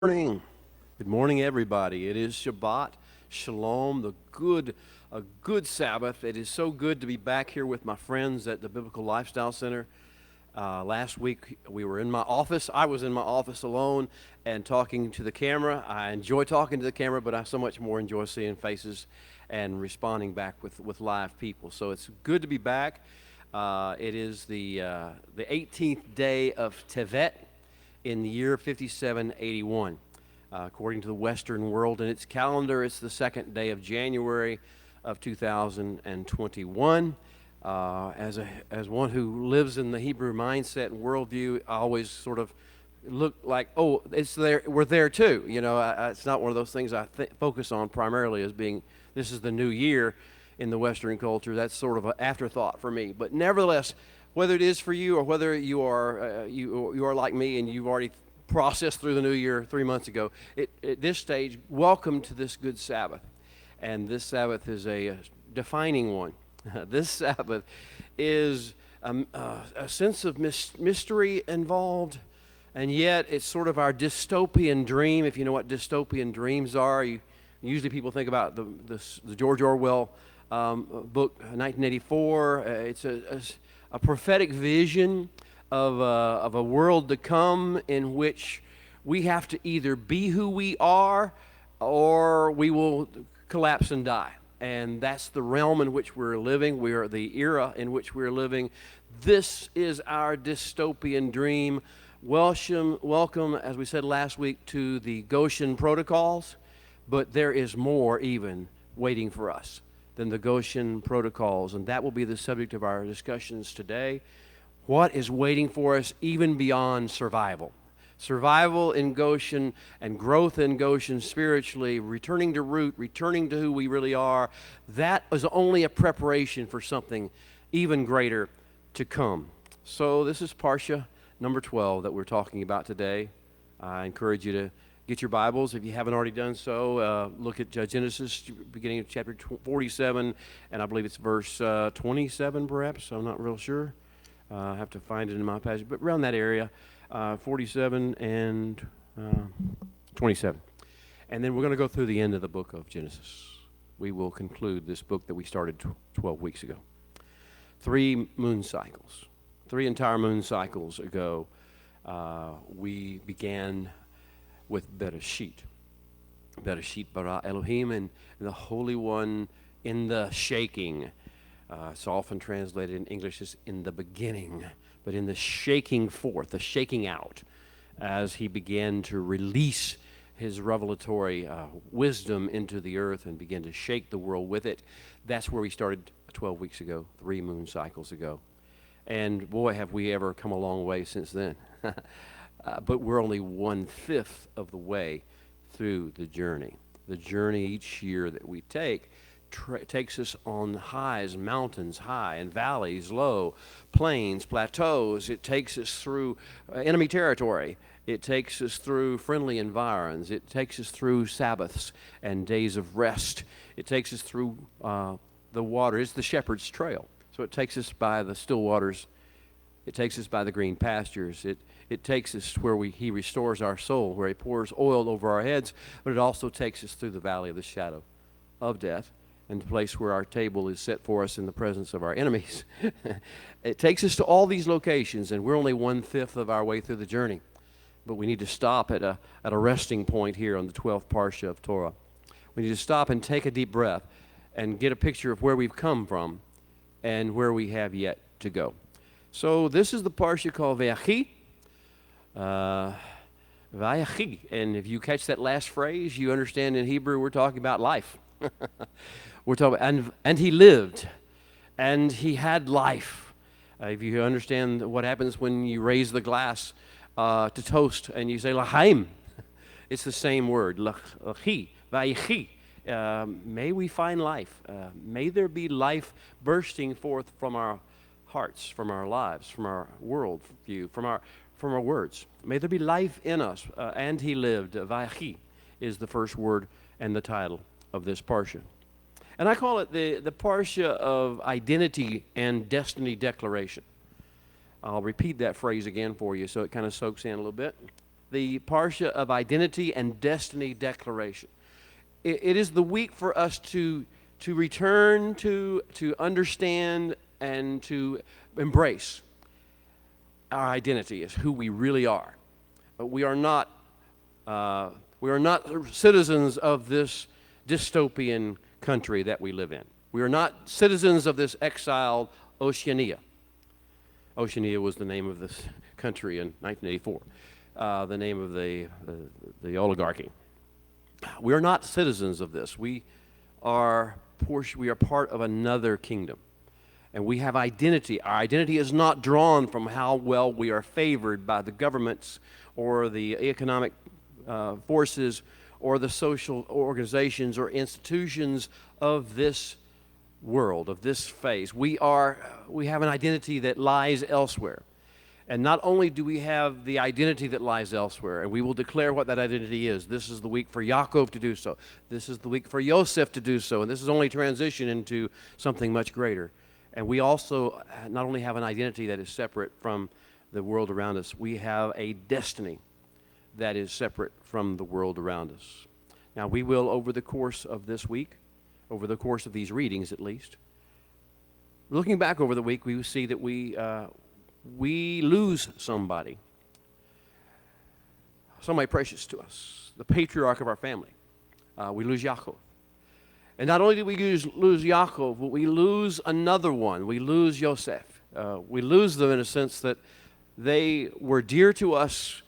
Morning. Good morning, everybody. It is Shabbat, Shalom, a good Sabbath. It is so good to be back here with my friends at the Biblical Lifestyle Center. Last week we were in my office. I was in my office alone and talking to the camera. I enjoy talking to the camera, but I so much more enjoy seeing faces and responding back with live people. So it's good to be back. It is the 18th day of Tevet in the year 5781, according to the Western world. In its calendar, it's the second day of January of 2021. As one who lives in the Hebrew mindset and worldview, I always sort of look like, oh, it's there. We're there too. It's not one of those things I focus on primarily as being this is the new year in the Western culture. That's sort of an afterthought for me. But nevertheless, whether it is for you or whether you are like me and you've already processed through the new year 3 months ago, at this stage, welcome to this good Sabbath. And this Sabbath is a defining one. This Sabbath is a sense of mystery involved, and yet it's sort of our dystopian dream. If you know what dystopian dreams are, usually people think about the George Orwell book, 1984. It's a prophetic vision of a world to come in which we have to either be who we are or we will collapse and die. And that's the realm in which we're living. We are the era in which we're living. This is our dystopian dream. Welcome, as we said last week, to the Goshen protocols, but there is more even waiting for us than the Goshen protocols, and that will be the subject of our discussions today. What is waiting for us even beyond survival? Survival in Goshen and growth in Goshen spiritually, returning to root, returning to who we really are, that is only a preparation for something even greater to come. So this is Parsha number 12 that we're talking about today. I encourage you to get your Bibles. If you haven't already done so, look at Genesis, beginning of chapter 47, and I believe it's verse 27 perhaps. I'm not real sure. I have to find it in my passage, but around that area, 47 and 27. And then we're going to go through the end of the book of Genesis. We will conclude this book that we started 12 weeks ago. 3 moon cycles, 3 entire moon cycles ago, we began with Bereshit bara Elohim, and the Holy One in the shaking. It's often translated in English as in the beginning, but in the shaking forth, the shaking out, as he began to release his revelatory wisdom into the earth and begin to shake the world with it. That's where we started 12 weeks ago, 3 moon cycles ago. And boy, have we ever come a long way since then. But we're only 1/5 of the way through the journey. The journey each year that we take takes us on highs, mountains high, and valleys low, plains, plateaus. It takes us through enemy territory. It takes us through friendly environs. It takes us through Sabbaths and days of rest. It takes us through the water. It's the shepherd's trail. So it takes us by the still waters. It takes us by the green pastures. It takes us where he restores our soul, where he pours oil over our heads, but it also takes us through the valley of the shadow of death, and the place where our table is set for us in the presence of our enemies. It takes us to all these locations, and we're only 1/5 of our way through the journey. But we need to stop at a resting point here on the 12th Parsha of Torah. We need to stop and take a deep breath and get a picture of where we've come from and where we have yet to go. So this is the Parsha called Vayechi. Vayechi. And if you catch that last phrase, you understand in Hebrew we're talking about life. We're talking about, and he lived, and he had life. If you understand what happens when you raise the glass to toast and you say l'chaim, it's the same word, l'chi, vayechi. May we find life. May there be life bursting forth from our hearts, from our lives, from our world view, from our words. May there be life in us. And he lived. Vayechi is the first word and the title of this parsha. And I call it the parsha of identity and destiny declaration. I'll repeat that phrase again for you so it kind of soaks in a little bit. the Parsha of Identity and Destiny Declaration. It is the week for us to return to understand and to embrace our identity as who we really are. We are not citizens of this dystopian country that we live in. We are not citizens of this exiled Oceania. Oceania was the name of this country in 1984, the name of the oligarchy. We are not citizens of this. We are part of another kingdom. And we have identity. Our identity is not drawn from how well we are favored by the governments or the economic forces or the social organizations or institutions of this world, of this phase. We have an identity that lies elsewhere. And not only do we have the identity that lies elsewhere, and we will declare what that identity is. This is the week for Yaakov to do so. This is the week for Yosef to do so. And this is only transition into something much greater. And we also not only have an identity that is separate from the world around us, we have a destiny that is separate from the world around us. Now, we will, over the course of this week, over the course of these readings at least, looking back over the week, we will see that we lose somebody precious to us, the patriarch of our family. We lose Yaakov. And not only do we lose Yaakov, but we lose another one. We lose Yosef. We lose them in a sense that they were dear to us.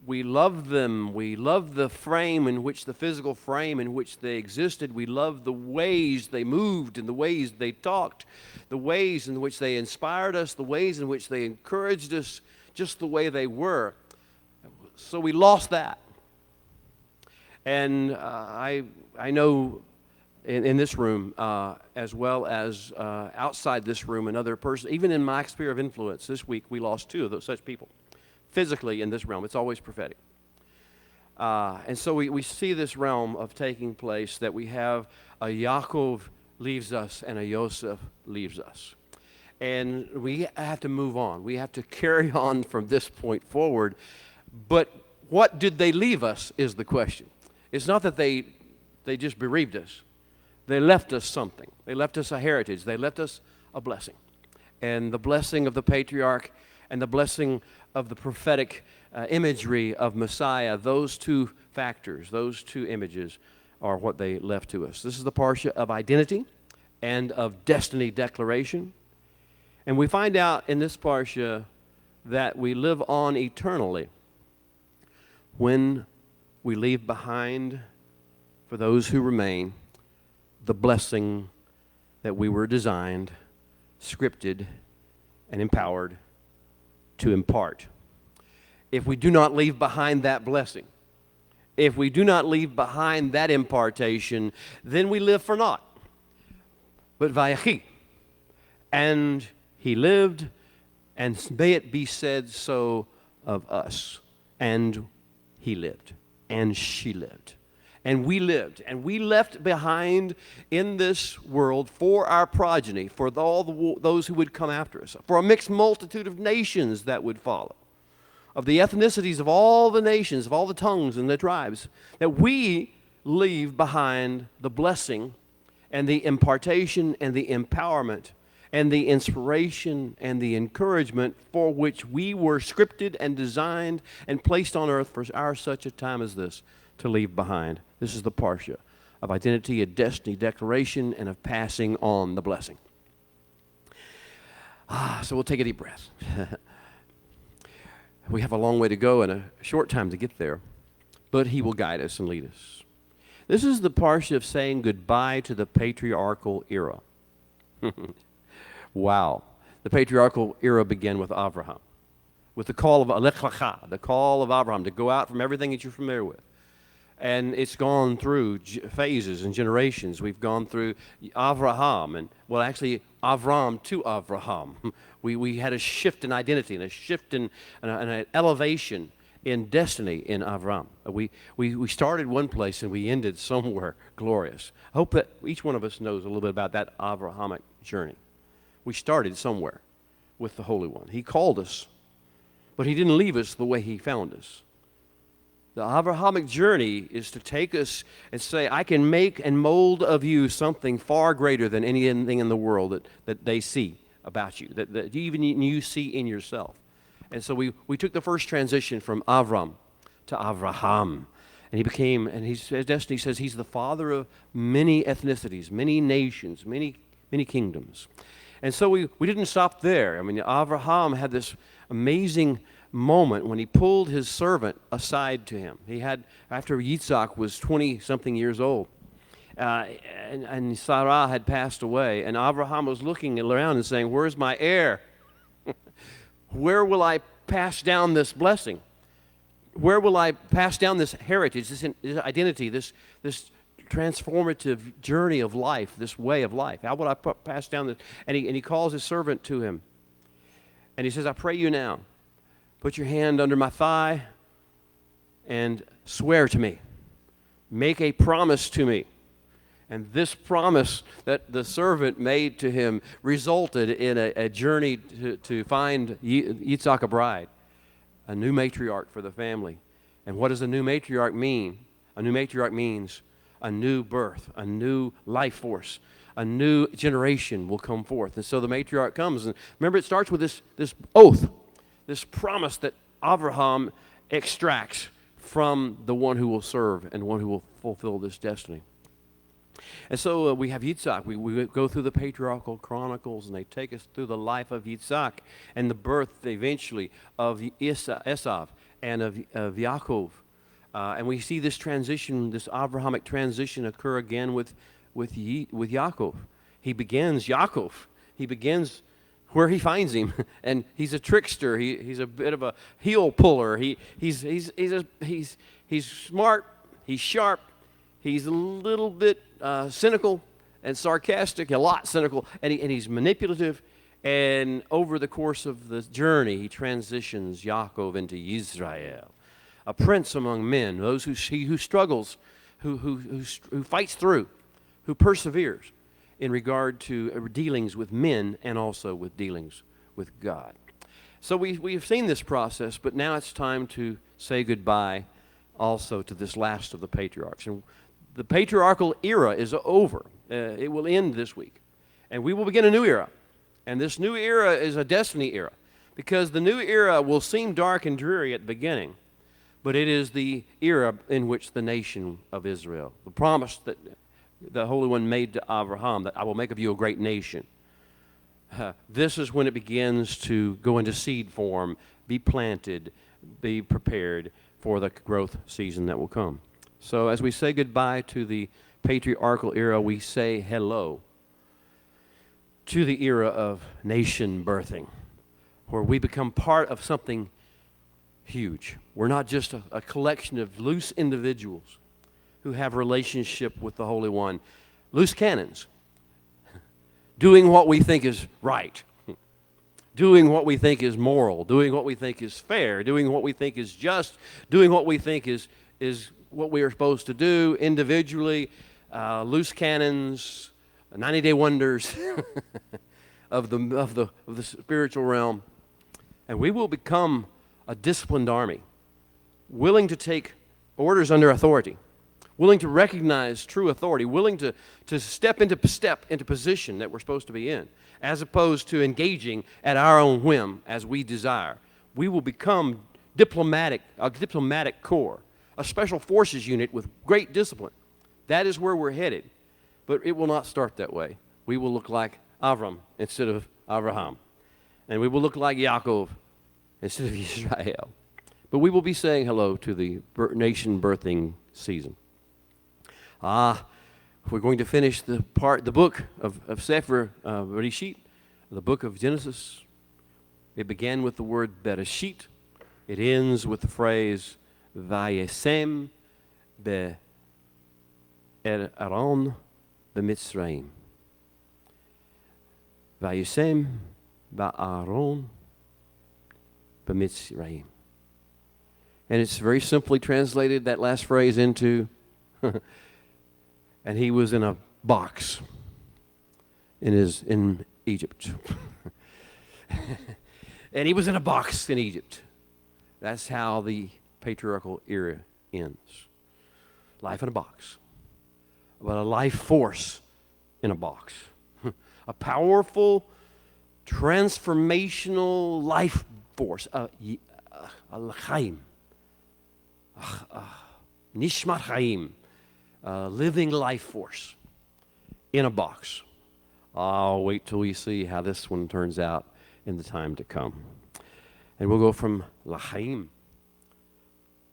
We loved them. We loved the physical frame in which they existed. We loved the ways they moved and the ways they talked, the ways in which they inspired us, the ways in which they encouraged us, just the way they were. So we lost that. And I know in this room, as well as outside this room, another person, even in my sphere of influence this week, we lost two of those such people. Physically in this realm. It's always prophetic. And so we see this realm of taking place, that we have a Yaakov leaves us and a Yosef leaves us. And we have to move on. We have to carry on from this point forward. But what did they leave us is the question. It's not that they just bereaved us. They left us something. They left us a heritage. They left us a blessing. And the blessing of the patriarch and the blessing of the prophetic imagery of Messiah, those two factors, those two images are what they left to us. This is the Parsha of identity and of destiny declaration. And we find out in this Parsha that we live on eternally when we leave behind, for those who remain, the blessing that we were designed, scripted, and empowered to impart. If we do not leave behind that blessing, if we do not leave behind that impartation, then we live for naught. But Vayechi, and he lived, and may it be said so of us. And he lived, and she lived. And we lived, and we left behind in this world for our progeny, for all those who would come after us, for a mixed multitude of nations that would follow, of the ethnicities of all the nations, of all the tongues and the tribes, that we leave behind the blessing and the impartation and the empowerment and the inspiration and the encouragement for which we were scripted and designed and placed on earth for such a time as this to leave behind. This is the Parsha of identity and destiny declaration and of passing on the blessing. So we'll take a deep breath. We have a long way to go and a short time to get there, but he will guide us and lead us. This is the Parsha of saying goodbye to the patriarchal era. Wow. The patriarchal era began with Abraham, with the call of Lech Lecha, the call of Abraham to go out from everything that you're familiar with. And it's gone through phases and generations. We've gone through Avraham, and well, actually, Avram to Avraham. We had a shift in identity and a shift in an elevation in destiny in Avram. We started one place and we ended somewhere glorious. I hope that each one of us knows a little bit about that Avrahamic journey. We started somewhere with the Holy One. He called us, but he didn't leave us the way he found us. The Abrahamic journey is to take us and say, I can make and mold of you something far greater than anything in the world that they see about you, that even you see in yourself. And so we took the first transition from Avram to Avraham. And he became, and his destiny says he's the father of many ethnicities, many nations, many kingdoms. And so we didn't stop there. I mean, Avraham had this amazing moment when he pulled his servant aside to him. He had, after Yitzhak was 20-something years old, and Sarah had passed away, and Abraham was looking around and saying, where's my heir? Where will I pass down this blessing? Where will I pass down this heritage, this identity, this transformative journey of life, this way of life? How will I pass down this? And he calls his servant to him, and he says, I pray you now, put your hand under my thigh and swear to me. Make a promise to me. And this promise that the servant made to him resulted in a journey to find Yitzhak a bride, a new matriarch for the family. And what does a new matriarch mean? A new matriarch means a new birth, a new life force, a new generation will come forth. And so the matriarch comes. And remember, it starts with this oath, this promise that Abraham extracts from the one who will serve and one who will fulfill this destiny. And so we have Yitzhak. We go through the patriarchal chronicles, and they take us through the life of Yitzhak and the birth eventually of Esav and of Yaakov. And we see this transition, this Abrahamic transition occur again with Yaakov. He begins where he finds him, and he's a trickster. He's a bit of a heel puller. He's smart. He's sharp. He's a little bit cynical and sarcastic, a lot cynical, and he's manipulative. And over the course of the journey, he transitions Yaakov into Israel, a prince among men, those who struggles, who fights through, who perseveres in regard to dealings with men and also with dealings with God. So we've seen this process, but now it's time to say goodbye also to this last of the patriarchs. And the patriarchal era is over. It will end this week. And we will begin a new era. And this new era is a destiny era, because the new era will seem dark and dreary at the beginning, but it is the era in which the nation of Israel, the promise that the Holy One made to Abraham, that I will make of you a great nation. This is when it begins to go into seed form, be planted, be prepared for the growth season that will come. So as we say goodbye to the patriarchal era, we say hello to the era of nation birthing, where we become part of something huge. We're not just a collection of loose individuals who have a relationship with the Holy One, loose cannons, doing what we think is right, doing what we think is moral, doing what we think is fair, doing what we think is just, doing what we think is what we are supposed to do individually, loose cannons, 90-day wonders of the spiritual realm. And we will become a disciplined army, willing to take orders under authority, willing to recognize true authority, willing to step into position that we're supposed to be in, as opposed to engaging at our own whim as we desire. We will become a diplomatic corps, a special forces unit with great discipline. That is where we're headed. But it will not start that way. We will look like Avram instead of Abraham. And we will look like Yaakov instead of Israel. But we will be saying hello to the nation birthing season. We're going to finish the book of Sefer Bereshit, the book of Genesis. It began with the word Bereshit. It ends with the phrase Vayesem be'Aaron b'Mitzrayim. Vayesem be'Aaron b'Mitzrayim. And it's very simply translated, that last phrase, into and he was in a box in Egypt. And he was in a box in Egypt. That's how the patriarchal era ends. Life in a box. But a life force in a box. A powerful, transformational life force. Al-Chaim. Nishmat Chaim. Living life force in a box. I'll wait till we see how this one turns out in the time to come. And we'll go from L'chaim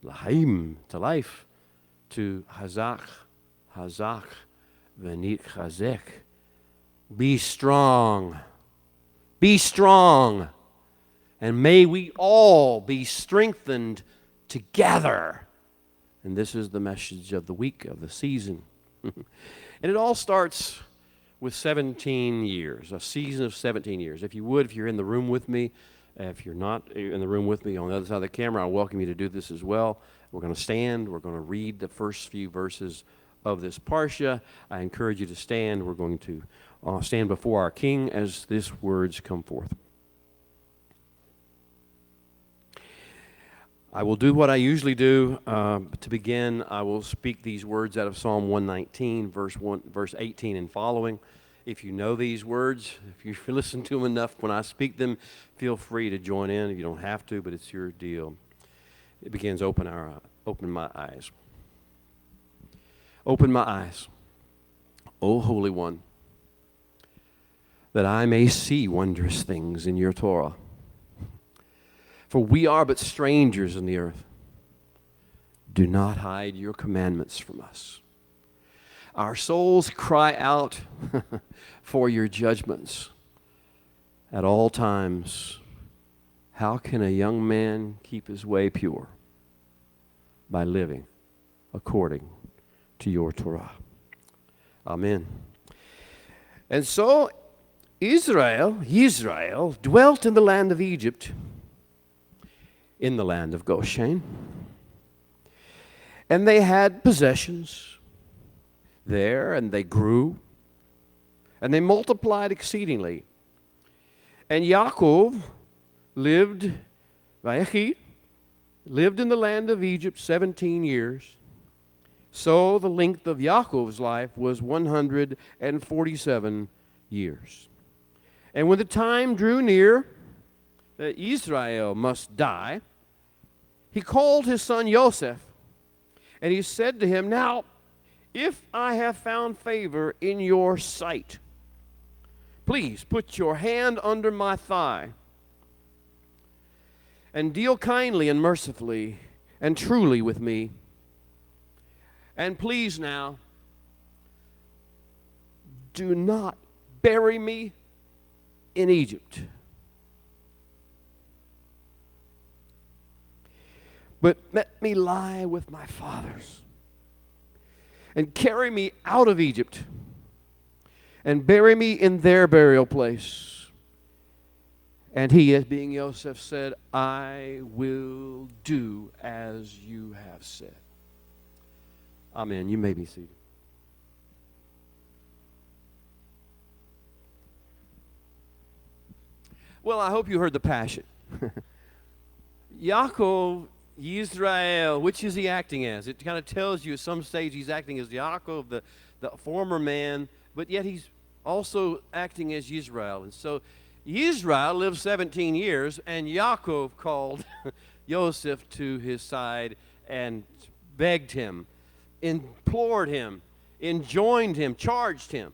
to life, to Hazak, V'nit Chazek. Be strong. Be strong. And may we all be strengthened together. And this is the message of the week, of the season. And it all starts with 17 years, a season of 17 years. If you would, if you're in the room with me, if you're not in the room with me on the other side of the camera, I welcome you to do this as well. We're going to stand. We're going to read the first few verses of this parsha. I encourage you to stand. We're going to stand before our King as these words come forth. I will do what I usually do. To begin, I will speak these words out of Psalm 119, verse 18 and following. If you know these words, if you listen to them enough when I speak them, feel free to join in. You don't have to, but it's your deal. It begins, open my eyes. Open my eyes, O Holy One, that I may see wondrous things in your Torah. For we are but strangers in the earth. Do not hide your commandments from us. Our souls cry out for your judgments at all times. How can a young man keep his way pure? By living according to your Torah. Amen. And so Israel dwelt in the land of Egypt, in the land of Goshen. And they had possessions there, and they grew, and they multiplied exceedingly. And Yaakov Vayechi lived in the land of Egypt 17 years. So the length of Yaakov's life was 147 years. And when the time drew near that Israel must die, he called his son Joseph, and he said to him, Now, if I have found favor in your sight, please put your hand under my thigh and deal kindly and mercifully and truly with me. And please now, do not bury me in Egypt, but let me lie with my fathers and carry me out of Egypt and bury me in their burial place. And he, as being Joseph, said, I will do as you have said. Amen. You may be seated. Well, I hope you heard the passion. Yaakov, Yisrael, which is he acting as? It kind of tells you at some stage he's acting as Yaakov, the former man, but yet he's also acting as Yisrael. And so Yisrael lived 17 years, and Yaakov called Joseph to his side and begged him, implored him, enjoined him, charged him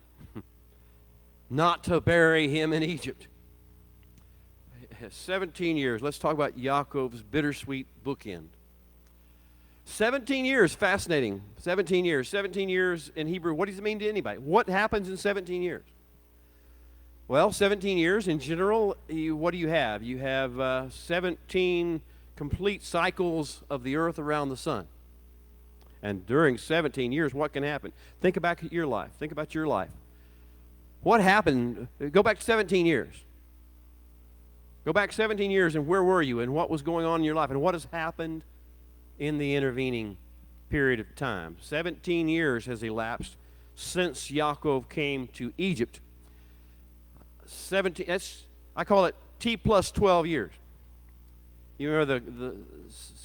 not to bury him in Egypt. 17 years. Let's talk about Yaakov's bittersweet bookend. 17 years, fascinating. 17 years. 17 years in Hebrew, what does it mean to anybody? What happens in 17 years? Well, 17 years in general, what do you have? You have 17 complete cycles of the earth around the sun. And during 17 years, what can happen? Think about your life. Think about your life. What happened? Go back 17 years. Go back 17 years, and where were you, and what was going on in your life, and what has happened in the intervening period of time? 17 years has elapsed since Yaakov came to Egypt. 17. I call it T plus 12 years. You remember the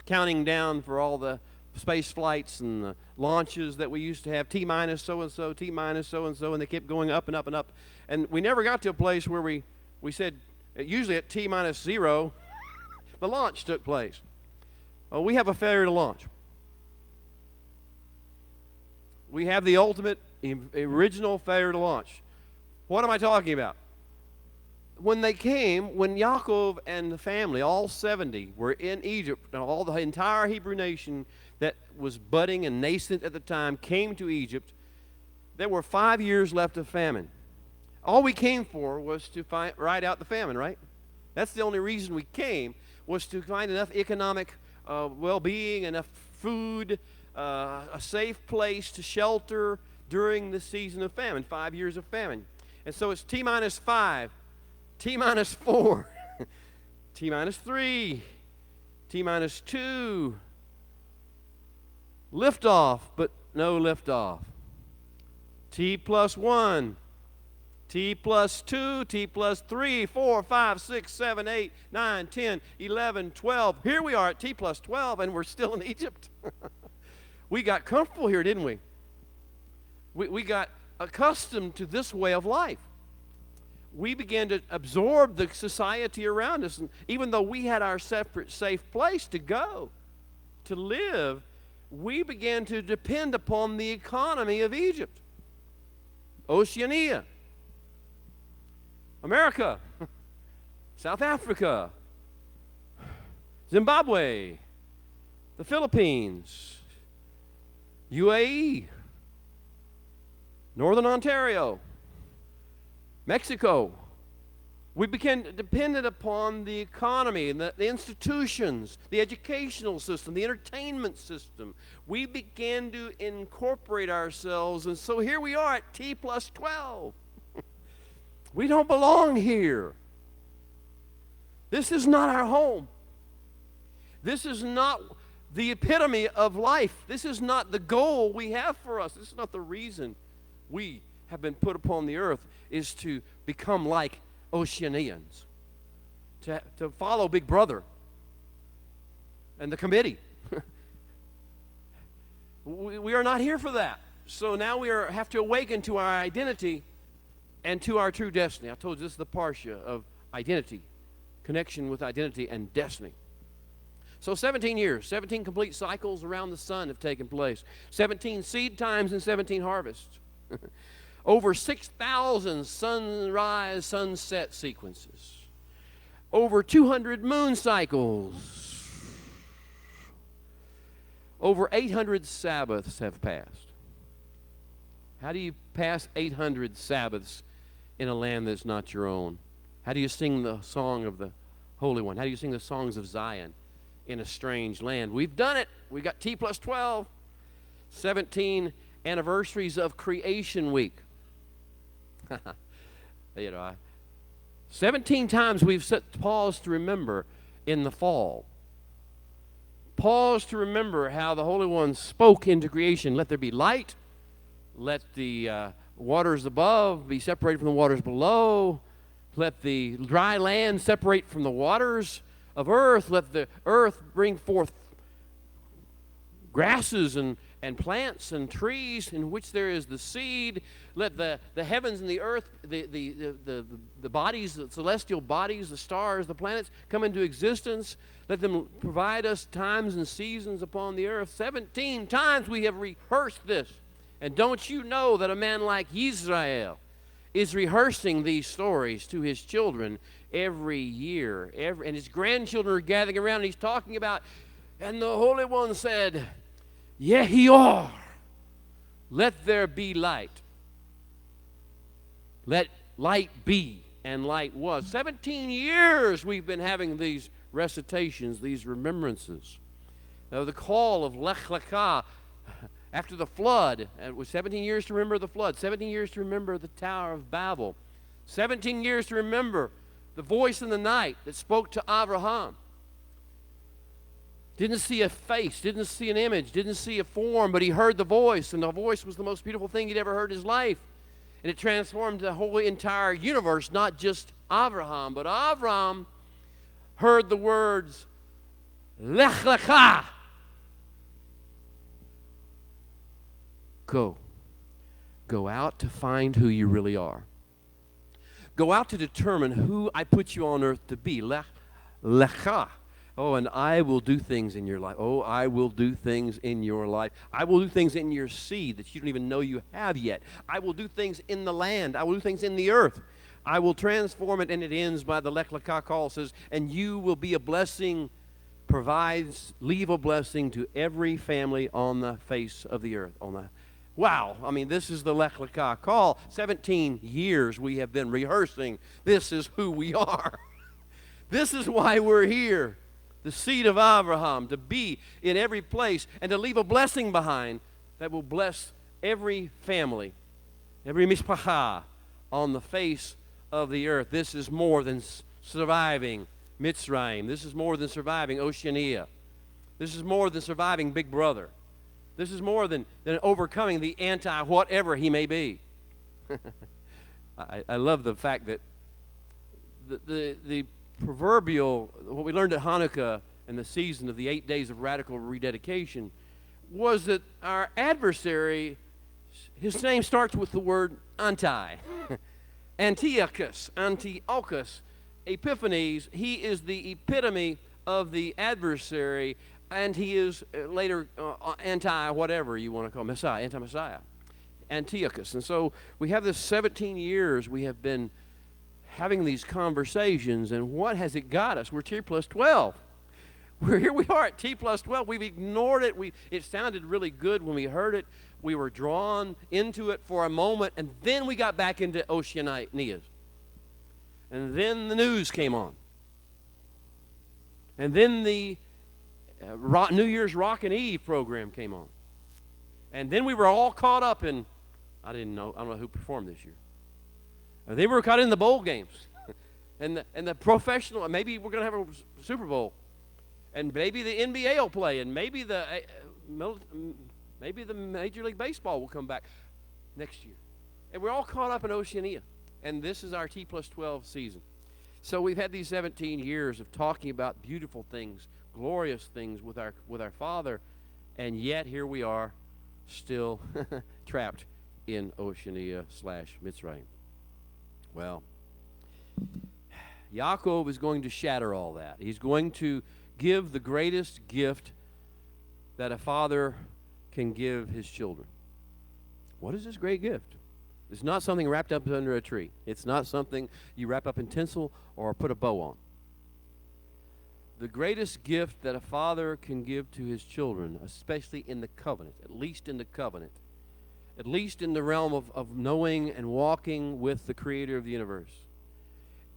counting down for all the space flights and the launches that we used to have, T-minus so-and-so, T-minus so-and-so, and they kept going up and up and up. And we never got to a place where we said, usually at T-minus 0, the launch took place. We have a failure to launch. We have the ultimate, original failure to launch. What am I talking about? When they came, when Yaakov and the family, all 70, were in Egypt, and all the entire Hebrew nation that was budding and nascent at the time came to Egypt, there were 5 years left of famine. All we came for was to ride out the famine, right? That's the only reason we came, was to find enough economic well-being, enough food, a safe place to shelter during the season of famine, 5 years of famine. And so it's T-minus 5, T-minus 4, T-minus 3, T-minus 2, liftoff, but no liftoff. T plus 1, T plus 2, T plus 3, 4, 5, 6, 7, 8, 9, 10, 11, 12. Here we are at T plus 12, and we're still in Egypt. We got comfortable here, didn't we? We got accustomed to this way of life. We began to absorb the society around us. And even though we had our separate, safe place to go, to live, we began to depend upon the economy of Egypt. Oceania, America, South Africa, Zimbabwe, the Philippines, UAE, Northern Ontario, Mexico. We became dependent upon the economy and the institutions, the educational system, the entertainment system. We began to incorporate ourselves, and so here we are at T plus 12. We don't belong here. This is not our home. This is not the epitome of life. This is not the goal we have for us. This is not the reason we have been put upon the earth, is to become like Oceanians, to follow Big Brother and the committee. We are not here for that. So now we have to awaken to our identity and to our true destiny. I told you this is the parsha of identity, connection with identity and destiny. So 17 years, 17 complete cycles around the sun have taken place. 17 seed times and 17 harvests. Over 6,000 sunrise, sunset sequences. Over 200 moon cycles. Over 800 Sabbaths have passed. How do you pass 800 Sabbaths in a land that's not your own? How do you sing the song of the Holy One? How do you sing the songs of Zion in a strange land? We've done it. We got T plus 12. 17 anniversaries of Creation Week. 17 times we've paused to remember in the fall. Pause to remember how the Holy One spoke into creation. Let there be light. Let the waters above be separated from the waters below. Let the dry land separate from the waters of earth. Let the earth bring forth grasses and plants and trees in which there is the seed. Let the heavens and the earth, the bodies, the celestial bodies, the stars, the planets come into existence. Let them provide us times and seasons upon the earth. 17 times we have rehearsed this. And don't you know that a man like Israel is rehearsing these stories to his children every year? And his grandchildren are gathering around, and he's talking about, and the Holy One said, Yehior, let there be light. Let light be, and light was. 17 years we've been having these recitations, these remembrances. Now, the call of Lech Lecha after the flood, it was 17 years to remember the flood, 17 years to remember the Tower of Babel, 17 years to remember the voice in the night that spoke to Abraham. Didn't see a face, didn't see an image, didn't see a form, but he heard the voice, and the voice was the most beautiful thing he'd ever heard in his life. And it transformed the whole entire universe, not just Abraham, but Abraham heard the words, Lech Lecha. Go. Go out to find who you really are. Go out to determine who I put you on earth to be. Lecha. Oh, and I will do things in your life. Oh, I will do things in your life. I will do things in your seed that you don't even know you have yet. I will do things in the land. I will do things in the earth. I will transform it, and it ends by the Lech Lecha call. It says, and you will be a blessing, leave a blessing to every family on the face of the earth. Wow, I mean, this is the Lech Lecha call. 17 years we have been rehearsing. This is who we are. This is why we're here. The seed of Abraham, to be in every place and to leave a blessing behind that will bless every family, every mishpacha on the face of the earth. This is more than surviving Mitzrayim. This is more than surviving Oceania. This is more than surviving Big Brother. This is more than overcoming the anti-whatever he may be. I love the fact that the proverbial, what we learned at Hanukkah and the season of the 8 days of radical rededication, was that our adversary, his name starts with the word anti. Antiochus, Epiphanes, he is the epitome of the adversary, and he is later anti-whatever you want to call Messiah, anti-Messiah, Antiochus. And so we have this 17 years we have been having these conversations, and what has it got us? We're T plus 12. Here we are at T plus 12. We've ignored it. It sounded really good when we heard it. We were drawn into it for a moment, and then we got back into Oceanias. And then the news came on. And then the New Year's Rockin' Eve program came on. And then we were all caught up in, I don't know who performed this year. They were caught in the bowl games, and the professional. Maybe we're going to have a Super Bowl, and maybe the NBA will play, and maybe the Major League Baseball will come back next year, and we're all caught up in Oceania, and this is our T plus 12 season. So we've had these 17 years of talking about beautiful things, glorious things with our Father, and yet here we are, still trapped in Oceania/Mitzrayim. Well, Yaakov is going to shatter all that. He's going to give the greatest gift that a father can give his children. What is this great gift? It's not something wrapped up under a tree. It's not something you wrap up in tinsel or put a bow on. The greatest gift that a father can give to his children, especially in the covenant, at least in the covenant, at least in the realm of knowing and walking with the Creator of the universe,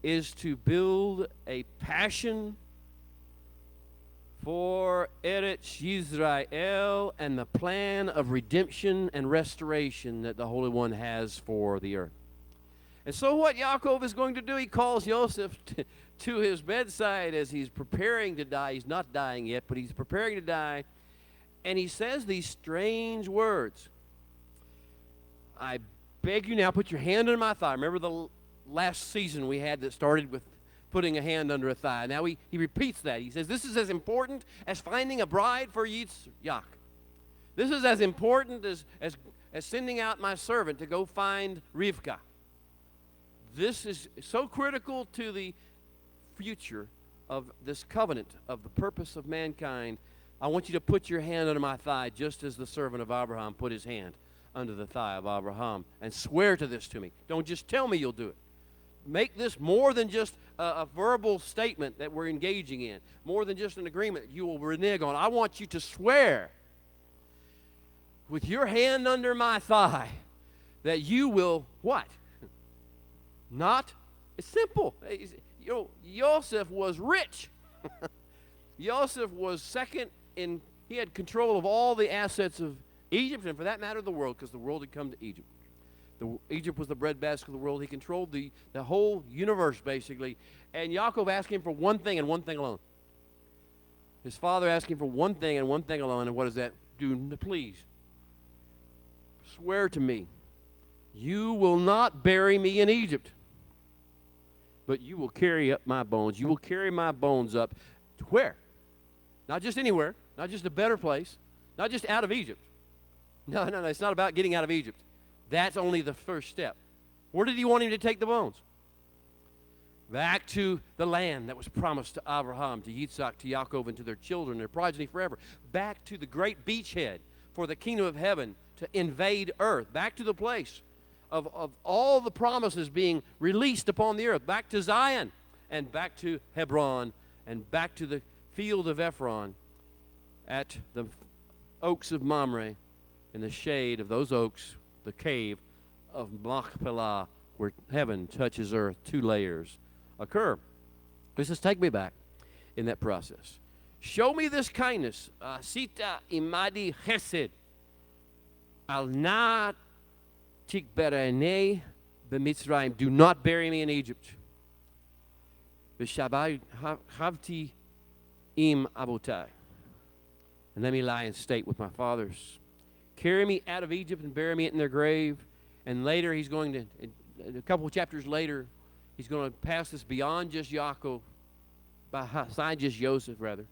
is to build a passion for Eretz Yisrael and the plan of redemption and restoration that the Holy One has for the earth. And so what Yaakov is going to do, he calls Joseph to his bedside as he's preparing to die. He's not dying yet, but he's preparing to die. And he says these strange words. I beg you now, put your hand under my thigh. Remember the last season we had that started with putting a hand under a thigh. Now he repeats that. He says, this is as important as finding a bride for Yitzhak. This is as important as sending out my servant to go find Rivka. This is so critical to the future of this covenant, of the purpose of mankind. I want you to put your hand under my thigh just as the servant of Abraham put his hand under the thigh of Abraham, and swear to this to me. Don't just tell me you'll do it. Make this more than just a verbal statement that we're engaging in, more than just an agreement you will renege on. I want you to swear with your hand under my thigh that you will what? Not, it's simple. You know, Joseph was rich. Joseph was second in, he had control of all the assets of Egypt, and for that matter, the world, because the world had come to Egypt. Egypt was the breadbasket of the world. He controlled the whole universe, basically. And Yaakov asked him for one thing and one thing alone. His father asked him for one thing and one thing alone, and what is that? Do, please, swear to me, you will not bury me in Egypt, but you will carry up my bones. You will carry my bones up to where? Not just anywhere, not just a better place, not just out of Egypt, No, no, no. It's not about getting out of Egypt. That's only the first step. Where did he want him to take the bones? Back to the land that was promised to Abraham, to Yitzhak, to Yaakov, and to their children, their progeny forever. Back to the great beachhead for the kingdom of heaven to invade earth. Back to the place of all the promises being released upon the earth. Back to Zion, and back to Hebron, and back to the field of Ephron at the oaks of Mamre, in the shade of those oaks, the cave of Machpelah, where heaven touches earth, 2 layers occur. This is take me back in that process. Show me this kindness. Sita imadi chesed. Al na tikberene b'Mitzrayim. Do not bury me in Egypt. V'shabai havti im abotai. And let me lie in state with my fathers. Carry me out of Egypt and bury me in their grave. And later he's going to, a couple of chapters later, he's going to pass this beyond just Yaakov, beside just Joseph, rather.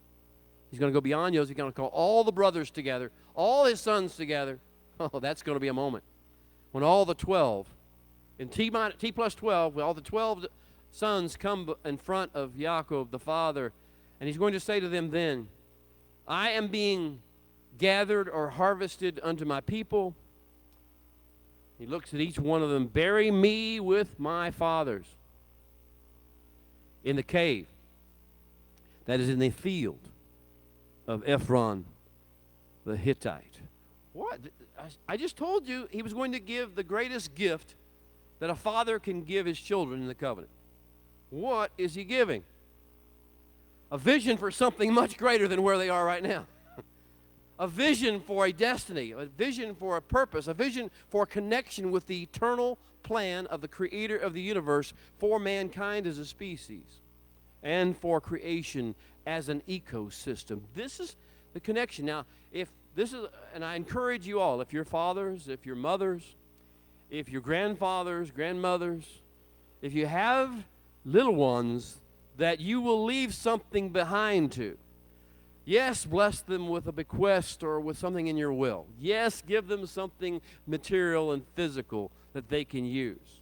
He's going to go beyond Joseph. He's going to call all the brothers together, all his sons together. Oh, that's going to be a moment when all the 12, in T plus 12, when all the 12 sons come in front of Yaakov, the father, and he's going to say to them then, I am being gathered or harvested unto my people. He looks at each one of them. Bury me with my fathers in the cave that is in the field of Ephron the Hittite. What? I just told you he was going to give the greatest gift that a father can give his children in the covenant. What is he giving? A vision for something much greater than where they are right now. A vision for a destiny, a vision for a purpose, a vision for a connection with the eternal plan of the creator of the universe for mankind as a species and for creation as an ecosystem. This is the connection. Now, if this is, and I encourage you all, if you're fathers, if you're mothers, if you're grandfathers, grandmothers, if you have little ones, that you will leave something behind to. Yes, bless them with a bequest or with something in your will. Yes, give them something material and physical that they can use.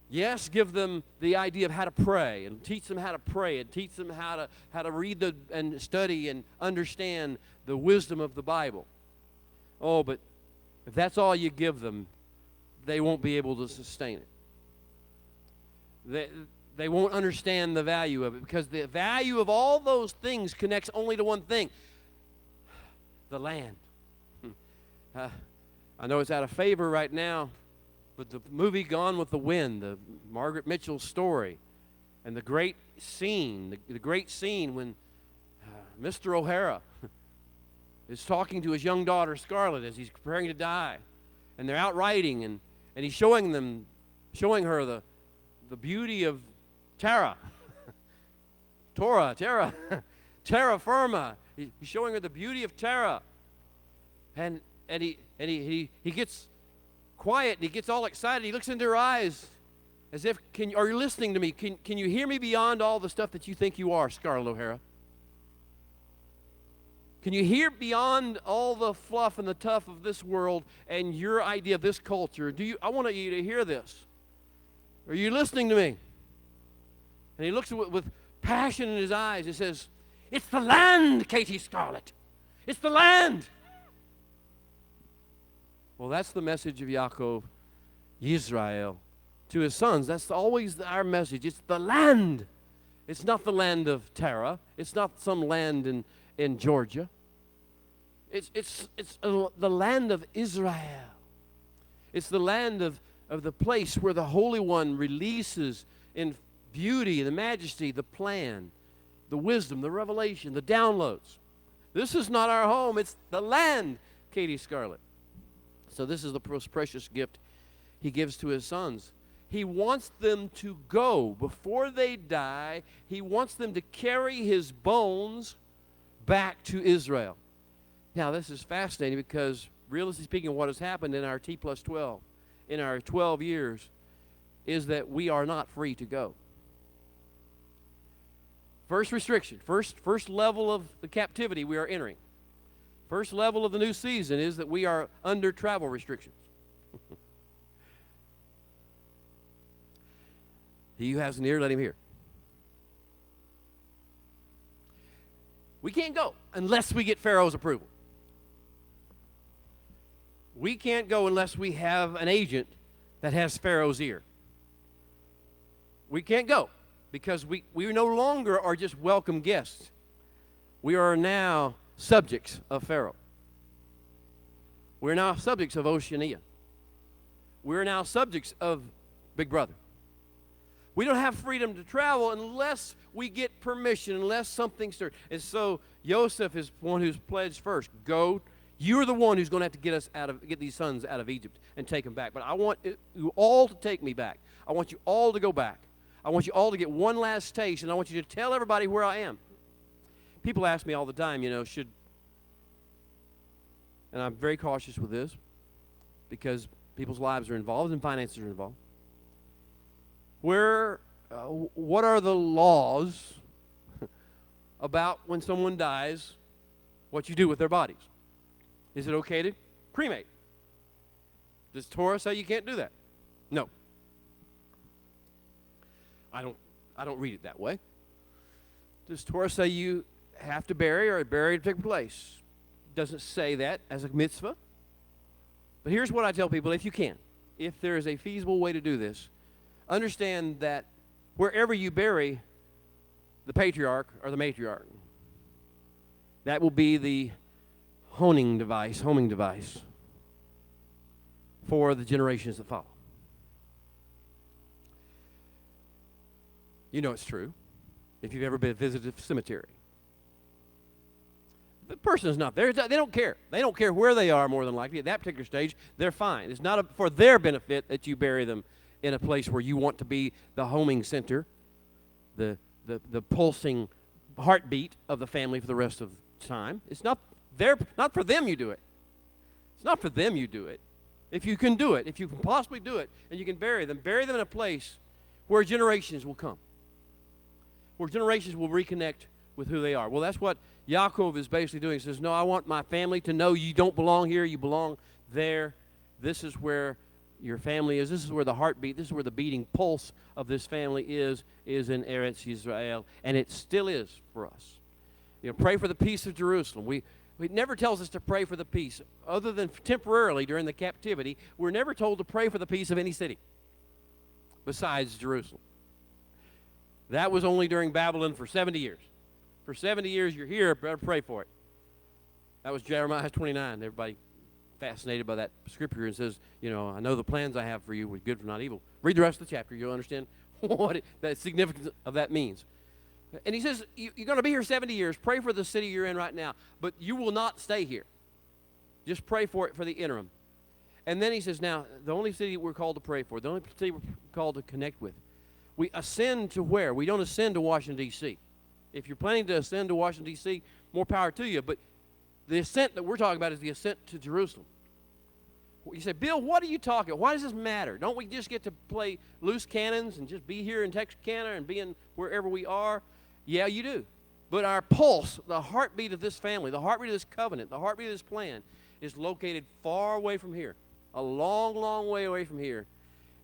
Yes, give them the idea of how to pray and teach them how to pray and teach them how to read and study and understand the wisdom of the Bible. Oh, but if that's all you give them, they won't be able to sustain it. They won't understand the value of it, because the value of all those things connects only to one thing: the land. I know it's out of favor right now, but the movie Gone with the Wind, the Margaret Mitchell story, and the great scene, the great scene when Mr. O'Hara is talking to his young daughter Scarlett as he's preparing to die, and they're out riding, and he's showing her the beauty of terra firma. He's showing her the beauty of terra, and he gets quiet and he gets all excited. He looks into her eyes as if, are you listening to me? Can you hear me beyond all the stuff that you think you are, Scarlett O'Hara? Can you hear beyond all the fluff and the tough of this world and your idea of this culture? I want you to hear this. Are you listening to me? And he looks with passion in his eyes. He says, it's the land, Katie Scarlett. It's the land. Well, that's the message of Yaakov, Yisrael, to his sons. That's always our message. It's the land. It's not the land of Terah. It's not some land in Georgia. It's the land of Israel. It's the land of the place where the Holy One releases in beauty, the majesty, the plan, the wisdom, the revelation, the downloads. This is not our home. It's the land, Katie Scarlett. So this is the most precious gift he gives to his sons. He wants them to go before they die. He wants them to carry his bones back to Israel. Now, this is fascinating because, realistically speaking, what has happened in our T plus 12, in our 12 years, is that we are not free to go. First restriction, first level of the captivity we are entering. First level of the new season is that we are under travel restrictions. He who has an ear, let him hear. We can't go unless we get Pharaoh's approval. We can't go unless we have an agent that has Pharaoh's ear. We can't go because we no longer are just welcome guests. We are now subjects of Pharaoh. We're now subjects of Oceania. We're now subjects of Big Brother. We don't have freedom to travel unless we get permission, unless something starts. And so Joseph is one who's pledged first. Go. You're the one who's going to have to get these sons out of Egypt and take them back. But I want you all to take me back. I want you all to go back. I want you all to get one last taste, and I want you to tell everybody where I am. People ask me all the time, and I'm very cautious with this because people's lives are involved and finances are involved. What are the laws about when someone dies, what you do with their bodies? Is it okay to cremate? Does Torah say you can't do that? No. I don't read it that way. Does Torah say you have to bury or bury at a particular place? It doesn't say that as a mitzvah. But here's what I tell people, if you can, if there is a feasible way to do this, understand that wherever you bury the patriarch or the matriarch, that will be the homing device for the generations that follow. You know it's true if you've ever been visited a cemetery. The person is not there. They don't care. They don't care where they are, more than likely. At that particular stage, they're fine. It's not for their benefit that you bury them in a place where you want to be the homing center, the pulsing heartbeat of the family for the rest of the time. It's not for them you do it. It's not for them you do it. If you can do it, if you can possibly do it, and you can bury them in a place where generations will come, where generations will reconnect with who they are. Well, that's what Yaakov is basically doing. He says, no, I want my family to know you don't belong here, you belong there. This is where your family is. This is where the heartbeat, this is where the beating pulse of this family is in Eretz Yisrael, and it still is for us. Pray for the peace of Jerusalem. It never tells us to pray for the peace, other than temporarily during the captivity. We're never told to pray for the peace of any city besides Jerusalem. That was only during Babylon for 70 years. For 70 years you're here, better pray for it. That was Jeremiah 29. Everybody fascinated by that scripture and says, I know the plans I have for you were good for not evil. Read the rest of the chapter. You'll understand what the significance of that means. And he says, you're going to be here 70 years. Pray for the city you're in right now. But you will not stay here. Just pray for it for the interim. And then he says, now, the only city we're called to pray for, the only city we're called to connect with, we ascend to where? We don't ascend to Washington, D.C. If you're planning to ascend to Washington, D.C., more power to you. But the ascent that we're talking about is the ascent to Jerusalem. You say, Bill, what are you talking about? Why does this matter? Don't we just get to play loose cannons and just be here in Texarkana and be in wherever we are? Yeah, you do. But our pulse, the heartbeat of this family, the heartbeat of this covenant, the heartbeat of this plan is located far away from here, a long, long way away from here.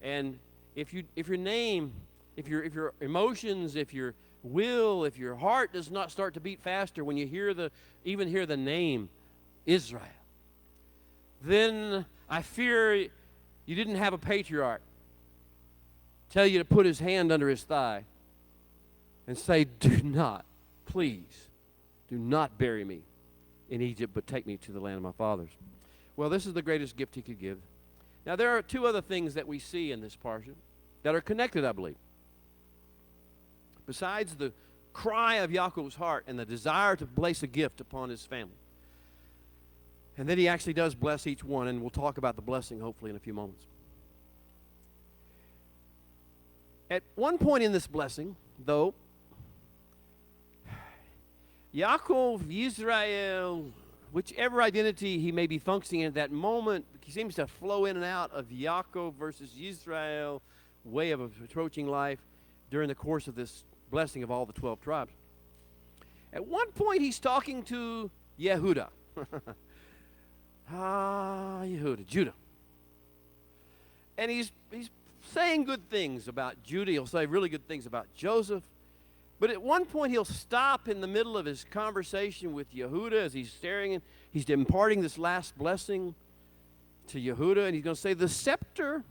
And if your name, if your emotions, if your will, if your heart does not start to beat faster when you hear the name Israel, then I fear you didn't have a patriarch tell you to put his hand under his thigh and say, do not, please, do not bury me in Egypt, but take me to the land of my fathers. Well, this is the greatest gift he could give. Now, there are two other things that we see in this parsha that are connected, I believe. Besides the cry of Yaakov's heart and the desire to place a gift upon his family. And then he actually does bless each one, and we'll talk about the blessing hopefully in a few moments. At one point in this blessing, though, Yaakov, Yisrael, whichever identity he may be functioning in at that moment, he seems to flow in and out of Yaakov versus Yisrael way of approaching life during the course of this blessing of all the 12 tribes. At one point, he's talking to Yehudah. Yehuda, Judah. And he's saying good things about Judah. He'll say really good things about Joseph. But at one point, he'll stop in the middle of his conversation with Yehuda as he's staring, and he's imparting this last blessing to Yehuda, and he's going to say, the scepter,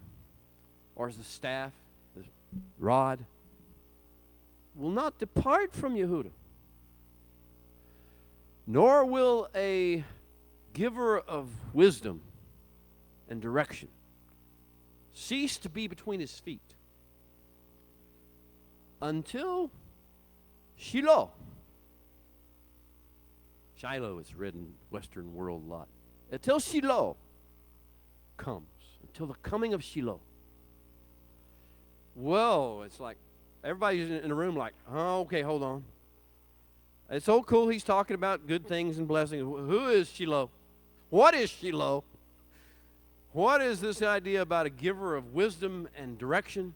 or the staff, the rod, will not depart from Yehuda, nor will a giver of wisdom and direction cease to be between his feet until Shiloh. Shiloh is read in Western world a lot. Until Shiloh comes, until the coming of Shiloh. Whoa, it's like everybody's in the room like, oh, okay, hold on. It's so cool he's talking about good things and blessings. Who is Shiloh? What is Shiloh? What is this idea about a giver of wisdom and direction?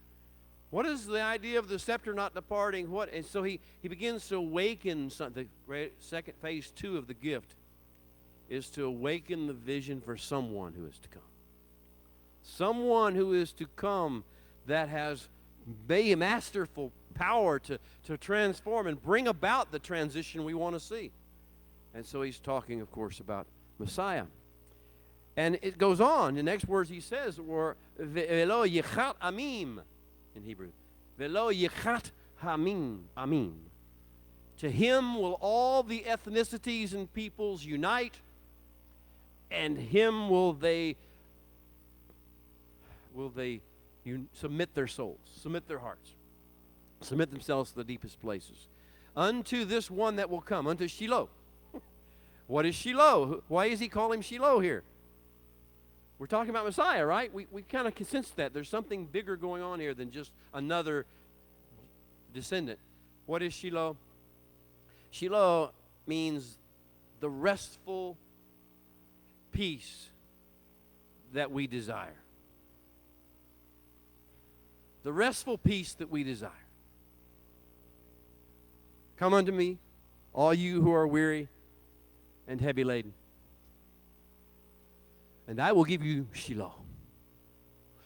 What is the idea of the scepter not departing? And so he begins to awaken something. The second phase 2 of the gift is to awaken the vision for someone who is to come. Someone who is to come that has a masterful power to transform and bring about the transition we want to see. And so he's talking, of course, about Messiah. And it goes on. The next words he says were, Velo yichat amim, in Hebrew. Velo yichat hamim, amim. To him will all the ethnicities and peoples unite, and him will they submit their souls, submit their hearts, submit themselves to the deepest places. Unto this one that will come, unto Shiloh. What is Shiloh? Why is he calling him Shiloh here? We're talking about Messiah, right? We kind of sense that. There's something bigger going on here than just another descendant. What is Shiloh? Shiloh means the restful peace that we desire. The restful peace that we desire. Come unto me, all you who are weary and heavy laden, and I will give you Shiloh.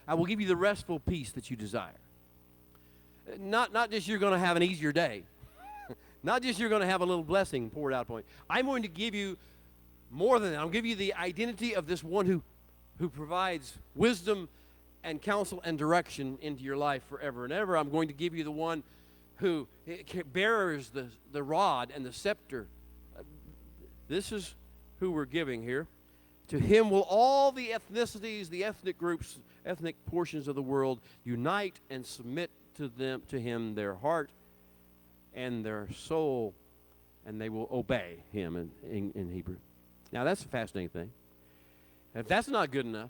I will give you the restful peace that you desire. Not just you're going to have an easier day. Not just you're going to have a little blessing poured out upon you. I'm going to give you more than that. I'll give you the identity of this one who provides wisdom and counsel and direction into your life forever and ever. I'm going to give you the one who bears the rod and the scepter. This is who we're giving here. To him will all the ethnicities, the ethnic groups, ethnic portions of the world unite and submit to him their heart and their soul, and they will obey him in Hebrew. Now that's a fascinating thing. If that's not good enough,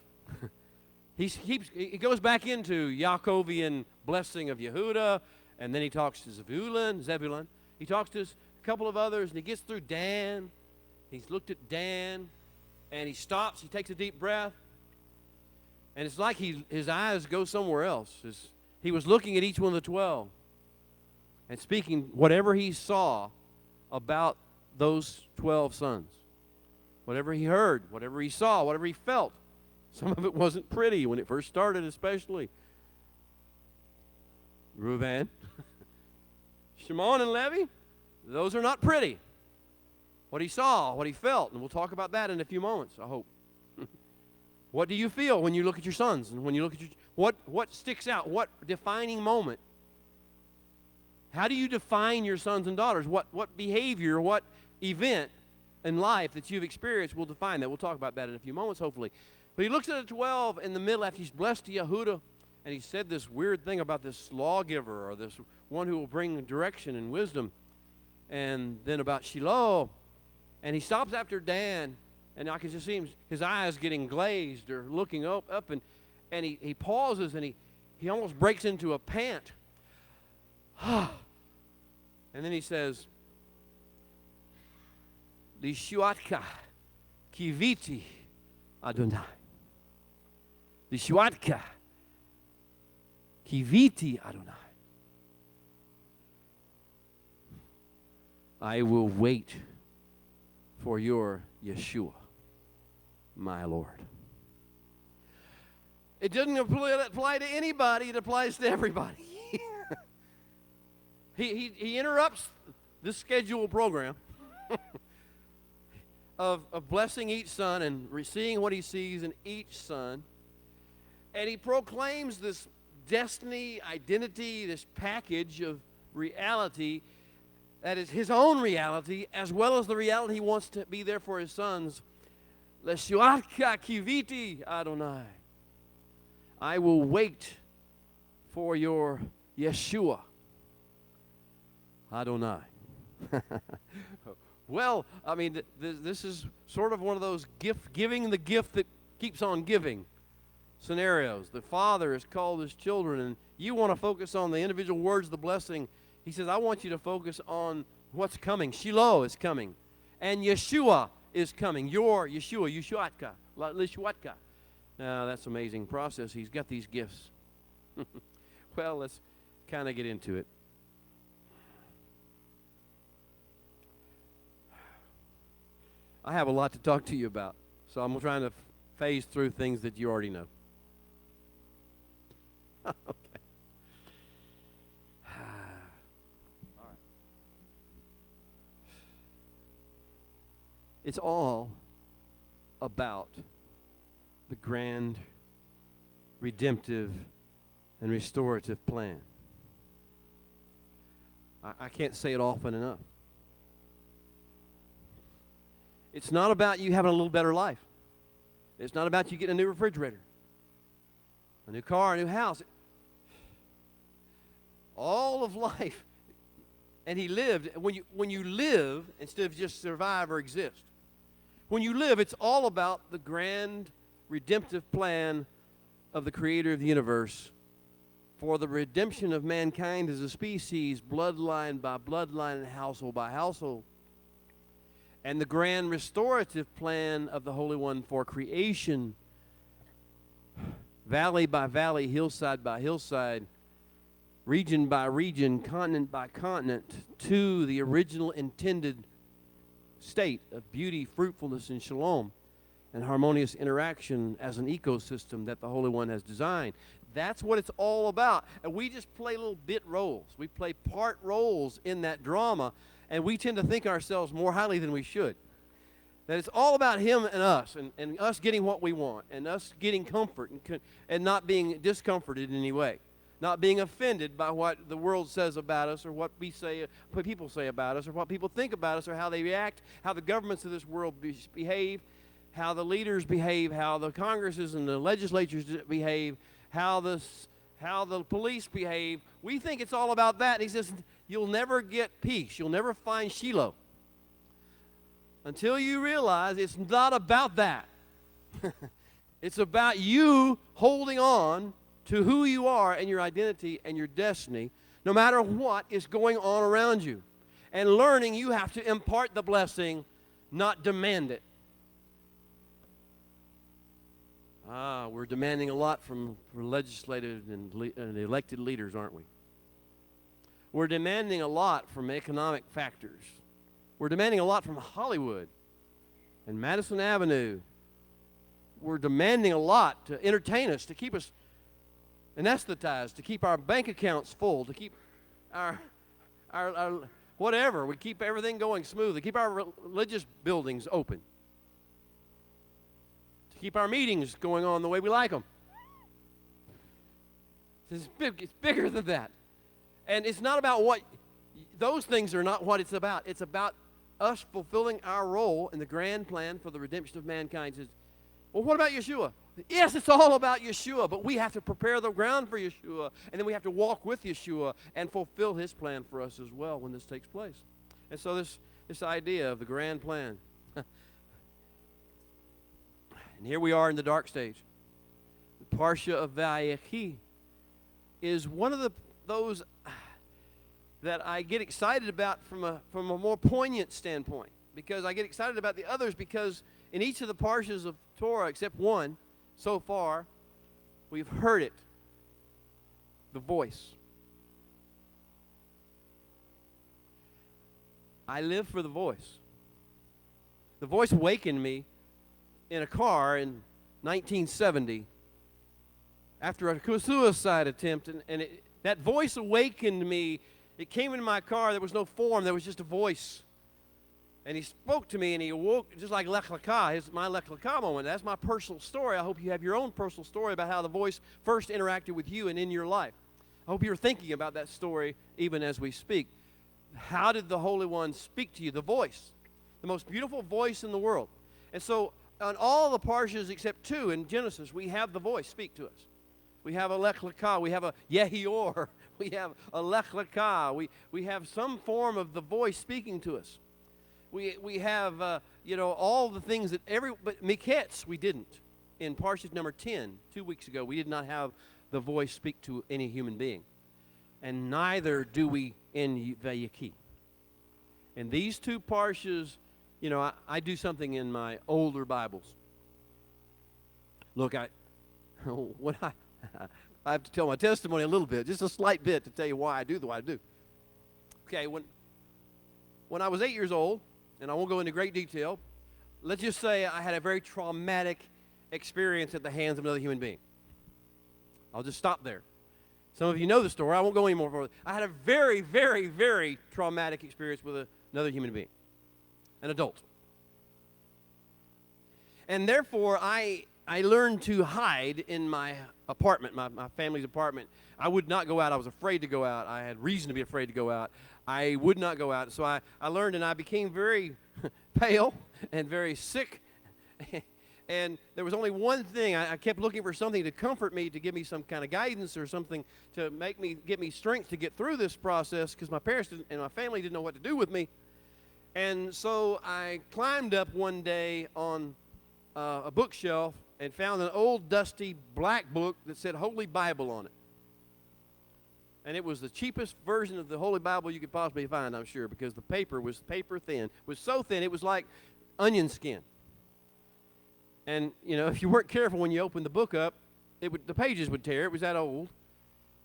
he goes back into Yacovian blessing of Yehuda, and then he talks to Zebulun. He talks to a couple of others, and he gets through Dan. He's looked at Dan. And he stops, he takes a deep breath, and it's like his eyes go somewhere else. He was looking at each one of the 12 and speaking whatever he saw about those 12 sons. Whatever he heard, whatever he saw, whatever he felt. Some of it wasn't pretty when it first started, especially. Reuben, Shimon, and Levi, those are not pretty. What he saw, what he felt, and we'll talk about that in a few moments, I hope. What do you feel when you look at your sons, and when you look at what sticks out? What defining moment? How do you define your sons and daughters? What behavior, what event in life that you've experienced will define that? We'll talk about that in a few moments, hopefully. But he looks at the 12 in the middle after he's blessed Yehuda, and he said this weird thing about this lawgiver, or this one who will bring direction and wisdom, and then about Shiloh. And he stops after Dan, and I can just see his eyes getting glazed or looking up and he pauses, and he almost breaks into a pant. And then he says, Lishuatka kiviti Adonai. Lishuatka kiviti Adonai. I will wait for your Yeshua, my Lord. It doesn't apply to anybody. It applies to everybody. He interrupts this scheduled program of blessing each son and seeing what he sees in each son. And he proclaims this destiny, identity, this package of reality that is his own reality, as well as the reality he wants to be there for his sons. Leshuatka kiviti Adonai. I will wait for your Yeshua, Adonai. Well, I mean, this is sort of one of those giving the gift that keeps on giving scenarios. The Father has called his children, and you want to focus on the individual words of the blessing. He says, I want you to focus on what's coming. Shiloh is coming, and Yeshua is coming. Your Yeshua, Yeshuatka, Lishuatka. Now, that's an amazing process. He's got these gifts. Well, let's kind of get into it. I have a lot to talk to you about, so I'm trying to phase through things that you already know. Okay. All right. It's all about the grand, redemptive, and restorative plan. I can't say it often enough. It's not about you having a little better life. It's not about you getting a new refrigerator, a new car, a new house. All of life. And he lived. When you live, instead of just survive or exist, when you live, it's all about the grand redemptive plan of the creator of the universe for the redemption of mankind as a species, bloodline by bloodline and household by household. And the grand restorative plan of the Holy One for creation, valley by valley, hillside by hillside, region by region, continent by continent, to the original intended state of beauty, fruitfulness, and shalom, and harmonious interaction as an ecosystem that the Holy One has designed. That's what it's all about. And we just play little bit roles. We play part roles in that drama, and we tend to think ourselves more highly than we should. That it's all about him and us us getting what we want, and us getting comfort and not being discomforted in any way, not being offended by what the world says about us or what people say about us or what people think about us or how they react, how the governments of this world behave, how the leaders behave, how the Congresses and the legislatures behave, how the police behave. We think it's all about that. And he says, you'll never get peace. You'll never find Shiloh until you realize it's not about that. It's about you holding on to who you are and your identity and your destiny, no matter what is going on around you. And learning you have to impart the blessing, not demand it. We're demanding a lot from legislative and elected leaders, aren't we? We're demanding a lot from economic factors. We're demanding a lot from Hollywood and Madison Avenue. We're demanding a lot to entertain us, to keep us anesthetized, to keep our bank accounts full, to keep our whatever. We keep everything going smoothly, keep our religious buildings open, to keep our meetings going on the way we like them. It's bigger than that. And it's not about those things are not what it's about. It's about us fulfilling our role in the grand plan for the redemption of mankind. Well, what about Yeshua? Yes, it's all about Yeshua, but we have to prepare the ground for Yeshua, and then we have to walk with Yeshua and fulfill his plan for us as well when this takes place. And so this idea of the grand plan. And here we are in the dark stage. The Parsha of Vayechi is one of those that I get excited about from a more poignant standpoint, because I get excited about the others because in each of the parshas of Torah, except one, so far, we've heard it, the voice. I live for the voice. The voice awakened me in a car in 1970 after a suicide attempt, and that voice awakened me. It came into my car. There was no form. There was just a voice. And he spoke to me, and he awoke, just like Lech Lecha, my Lech Lecha moment. That's my personal story. I hope you have your own personal story about how the voice first interacted with you and in your life. I hope you're thinking about that story even as we speak. How did the Holy One speak to you? The voice. The most beautiful voice in the world. And so on all the parshas except 2 in Genesis, we have the voice speak to us. We have a Lech Lecha. We have a Yehior. We have a Lech Lecha. We have some form of the voice speaking to us. We have, all the things that but Miketz we didn't. In Parshat number 10, 2 weeks ago, we did not have the voice speak to any human being. And neither do we in Vayechi. In these 2 parshas, I do something in my older Bibles. Look, I have to tell my testimony a little bit, just a slight bit to tell you why I do what I do. Okay, when I was 8 years old, and I won't go into great detail, let's just say I had a very traumatic experience at the hands of another human being. I'll just stop there. Some of you know the story. I won't go any more further. I had a very, very, very traumatic experience with another human being, an adult. And therefore, I learned to hide in my apartment, my family's apartment. I would not go out. I was afraid to go out. I had reason to be afraid to go out. I would not go out. So I learned, and I became very pale and very sick. And there was only one thing. I kept looking for something to comfort me, to give me some kind of guidance or something to give me strength to get through this process, because my parents and my family didn't know what to do with me. And so I climbed up one day on a bookshelf and found an old dusty black book that said Holy Bible on it. And it was the cheapest version of the Holy Bible you could possibly find, I'm sure, because the paper was paper thin. It was so thin, it was like onion skin. And, if you weren't careful when you opened the book up, the pages would tear. It was that old.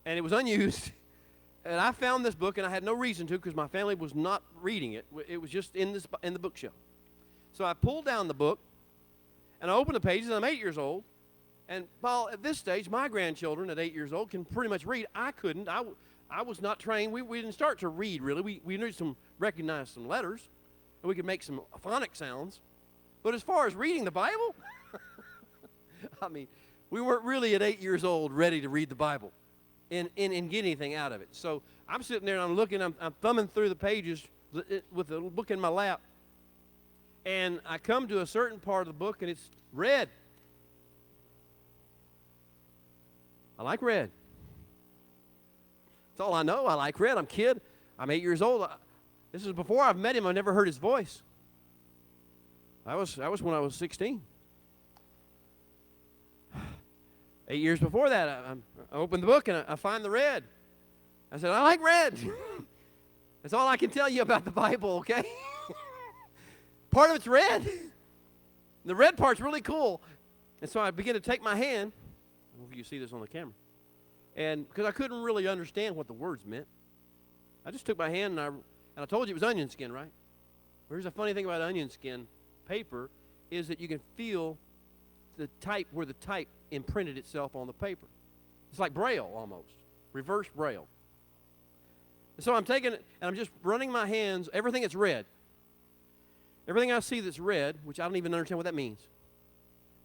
And it was unused. And I found this book, and I had no reason to, because my family was not reading it. It was just in the bookshelf. So I pulled down the book, and I opened the pages, and I'm 8 years old. And Paul, at this stage, my grandchildren at 8 years old can pretty much read. I couldn't. I was not trained. We didn't start to read, really. We knew recognize some letters, and we could make some phonic sounds. But as far as reading the Bible, I mean, we weren't really at 8 years old ready to read the Bible and get anything out of it. So I'm sitting there, and I'm looking, I'm thumbing through the pages with the book in my lap. And I come to a certain part of the book, and it's red. I like red. That's all I know. I like red. I'm a kid. I'm 8 years old. This is before I've met him. I never heard his voice. That was when I was 16. 8 years before that, I opened the book and I find the red. I said, I like red. That's all I can tell you about the Bible, okay? Part of it's red. The red part's really cool. And so I began to take my hand. I don't know if you see this on the camera. And because I couldn't really understand what the words meant, I just took my hand and I told you it was onion skin, right? Well, here's a funny thing about onion skin paper is that you can feel the type where the type imprinted itself on the paper. It's like Braille almost, reverse Braille. And so I'm taking it and I'm just running my hands, everything that's red. Everything I see that's red, which I don't even understand what that means.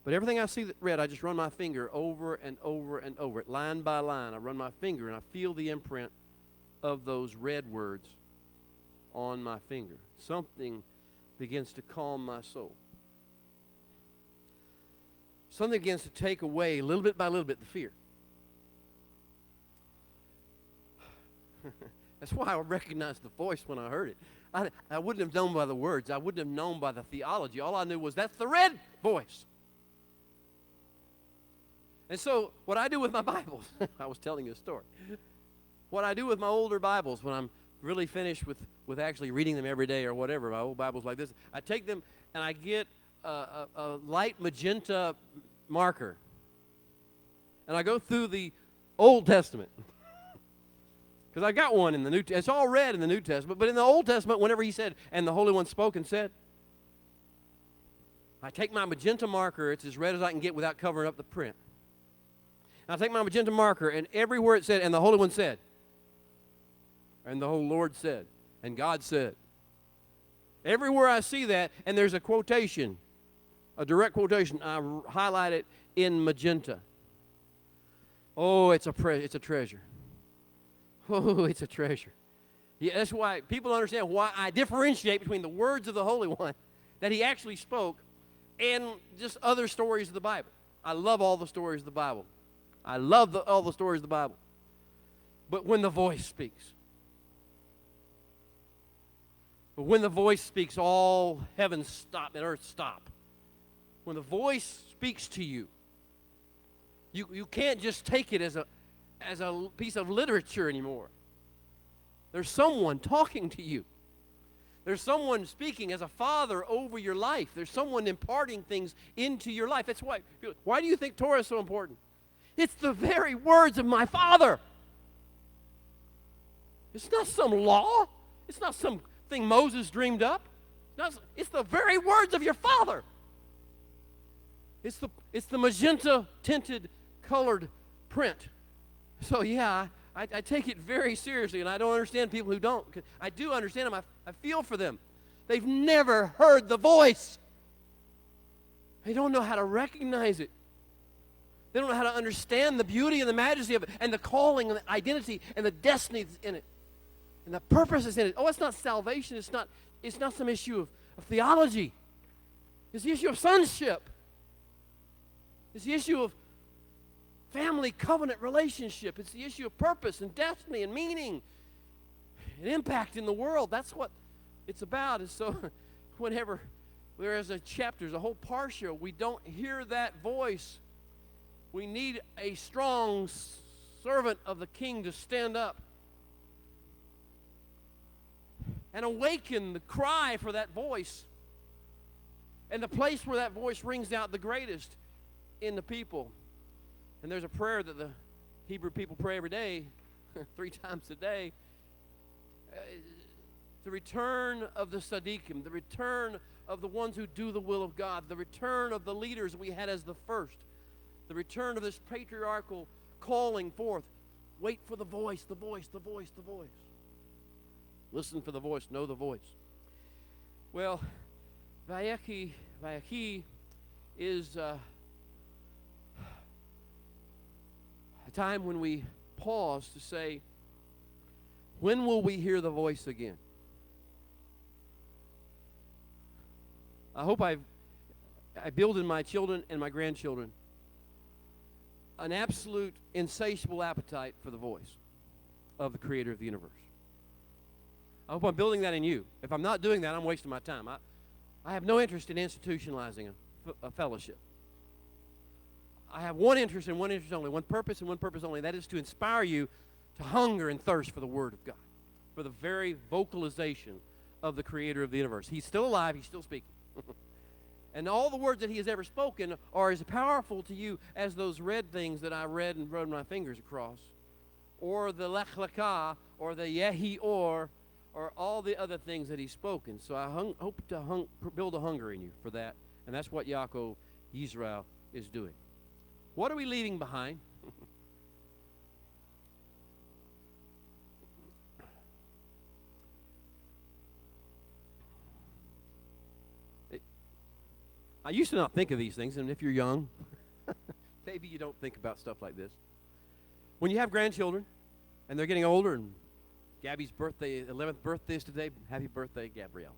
But everything I see that's red, I just run my finger over and over and over it, line by line. I run my finger and I feel the imprint of those red words on my finger. Something begins to calm my soul. Something begins to take away, little bit by little bit, the fear. That's why I recognized the voice when I heard it. I wouldn't have known by the words. I wouldn't have known by the theology. All I knew was that's the red voice. And so what I do with my Bibles, I was telling you a story. What I do with my older Bibles when I'm really finished with actually reading them every day or whatever, my old Bibles like this, I take them and I get a light magenta marker. And I go through the Old Testament. Because I got one in the New Testament. It's all red in the New Testament. But in the Old Testament, whenever he said, and the Holy One spoke and said, I take my magenta marker, it's as red as I can get without covering up the print. And I take my magenta marker, and everywhere it said, and the Holy One said, and the whole Lord said, and God said. Everywhere I see that, and there's a quotation, a direct quotation, I highlight it in magenta. Oh, it's a treasure. Oh, it's a treasure. Yeah, that's why people understand why I differentiate between the words of the Holy One that He actually spoke and just other stories of the Bible. I love all the stories of the Bible. I love all the stories of the Bible. But when the voice speaks, all heaven stop and earth stop. When the voice speaks to you, you can't just take it as a piece of literature anymore. There's someone talking to you. There's someone speaking as a father over your life. There's someone imparting things into your life. That's why do you think Torah is so important? It's the very words of my Father. It's not some law. It's not something Moses dreamed up. It's the very words of your Father. It's the magenta tinted colored print. So yeah, I take it very seriously, and I don't understand people who don't. I do understand them. I feel for them. They've never heard the voice. They don't know how to recognize it. They don't know how to understand the beauty and the majesty of it, and the calling and the identity and the destiny that's in it, and the purpose that's in it. Oh, it's not salvation. It's not some issue of theology. It's the issue of sonship. It's the issue of family covenant relationship. It's the issue of purpose and destiny and meaning and impact in the world. That's what it's about. And so whenever there's a chapter, there's a whole parsha, we don't hear that voice. We need a strong servant of the King to stand up and awaken the cry for that voice. And the place where that voice rings out the greatest in the people. And there's a prayer that the Hebrew people pray every day, 3 times a day. The return of the Tzaddikim, the return of the ones who do the will of God, the return of the leaders we had as the first, the return of this patriarchal calling forth. Wait for the voice, the voice, the voice, the voice. Listen for the voice, know the voice. Well, Vayechi is a time when we pause to say, when will we hear the voice again? I hope I build in my children and my grandchildren an absolute insatiable appetite for the voice of the Creator of the universe. I hope I'm building that in you. If I'm not doing that, I'm wasting my time. I have no interest in institutionalizing a fellowship. I have one interest and one interest only, one purpose and one purpose only. That is to inspire you to hunger and thirst for the Word of God, for the very vocalization of the Creator of the universe. He's still alive. He's still speaking. And all the words that He has ever spoken are as powerful to you as those red things that I read and rode my fingers across, or the Lech Lekah, or the Yehi or all the other things that He's spoken. So I hope to build a hunger in you for that, and that's what Yaakov Yisrael is doing. What are we leaving behind? I used to not think of these things, and if you're young, maybe you don't think about stuff like this. When you have grandchildren, and they're getting older, and Gabby's birthday, 11th birthday is today, happy birthday, Gabrielle.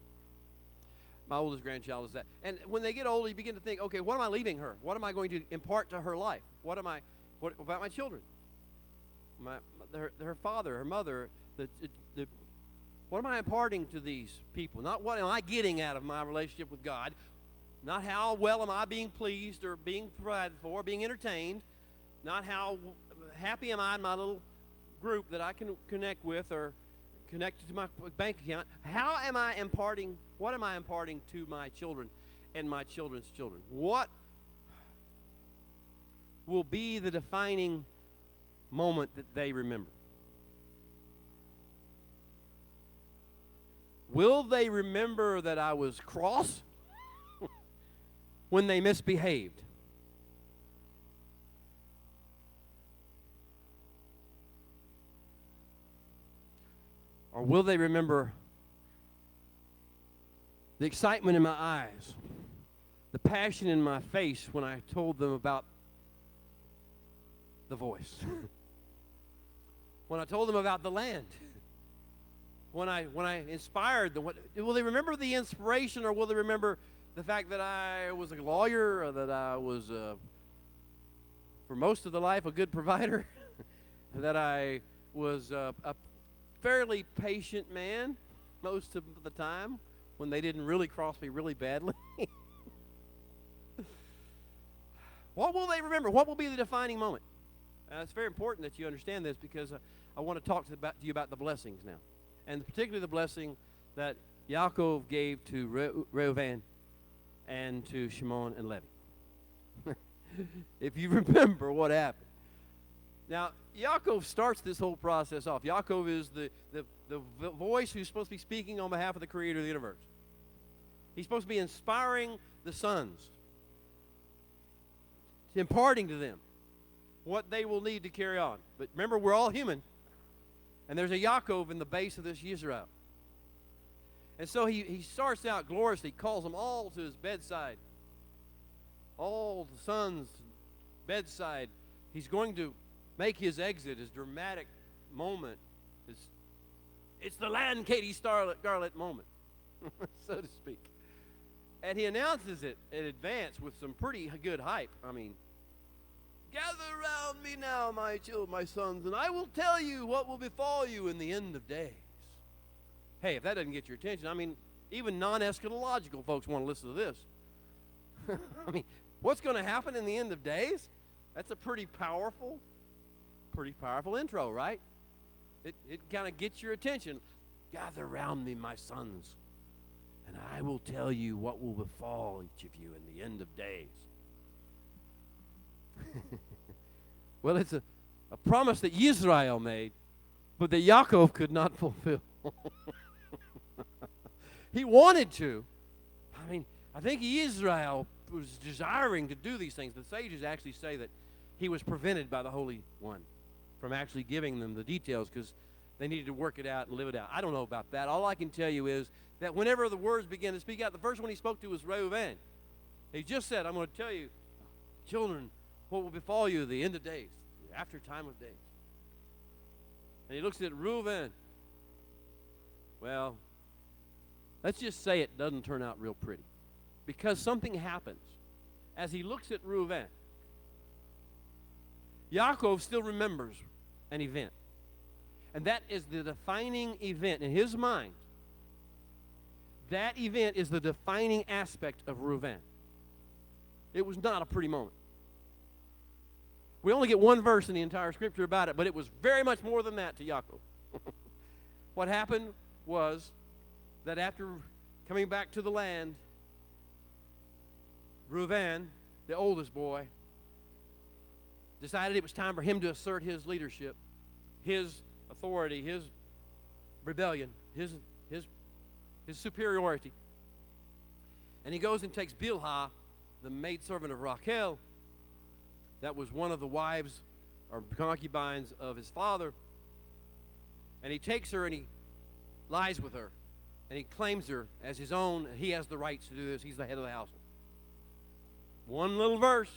My oldest grandchild is that. And when they get older, you begin to think, okay, what am I leaving her? What am I going to impart to her life? What about my children? Her father, her mother, what am I imparting to these people? Not what am I getting out of my relationship with God, not how well am I being pleased or being provided for, being entertained, not how happy am I in my little group that I can connect with or connected to my bank account. What am I imparting to my children and my children's children? What will be the defining moment that they remember? Will they remember that I was cross? when they misbehaved? Or will they remember the excitement in my eyes, the passion in my face when I told them about the voice? When I told them about the land? When I inspired them? Will they remember the inspiration, or will they remember the fact that I was a lawyer, or that I was, for most of the life, a good provider, that I was a fairly patient man most of the time when they didn't really cross me really badly? What will they remember? What will be the defining moment? It's very important that you understand this, because I want to talk to you about the blessings now, and particularly the blessing that Yaakov gave to Reuven and to Shimon and Levi. If you remember what happened. Now, Yaakov starts this whole process off. Yaakov is the voice who's supposed to be speaking on behalf of the Creator of the universe. He's supposed to be inspiring the sons, imparting to them what they will need to carry on. But remember, we're all human, and there's a Yaakov in the base of this Yisrael. And so he starts out gloriously, calls them all to his bedside, all the sons' bedside. He's going to make his exit, his dramatic moment. It's the land Katie Scarlett moment, so to speak. And he announces it in advance with some pretty good hype. I mean, gather around me now, my sons, and I will tell you what will befall you in the end of days. Hey, if that doesn't get your attention, I mean, even non-eschatological folks want to listen to this. I mean, what's going to happen in the end of days? That's a pretty powerful intro, right? It kind of gets your attention. Gather around me, my sons, and I will tell you what will befall each of you in the end of days. Well, it's a promise that Yisrael made, but that Yaakov could not fulfill. He wanted to. I mean, I think Israel was desiring to do these things. The sages actually say that he was prevented by the Holy One from actually giving them the details, because they needed to work it out and live it out. I don't know about that. All I can tell you is that whenever the words began to speak out, the first one he spoke to was Reuven. He just said, I'm going to tell you, children, what will befall you at the end of days, after time of days. And he looks at Reuven. Well, let's just say it doesn't turn out real pretty, because something happens. As he looks at Reuven, Yaakov still remembers an event. And that is the defining event in his mind. That event is the defining aspect of Reuven. It was not a pretty moment. We only get one verse in the entire scripture about it, but it was very much more than that to Yaakov. What happened was that after coming back to the land, Reuven, the oldest boy, decided it was time for him to assert his leadership, his authority, his rebellion, his superiority. And he goes and takes Bilhah, the maidservant of Rachel, that was one of the wives or concubines of his father, and he takes her and he lies with her, and he claims her as his own. He has the rights to do this. He's the head of the household. One little verse,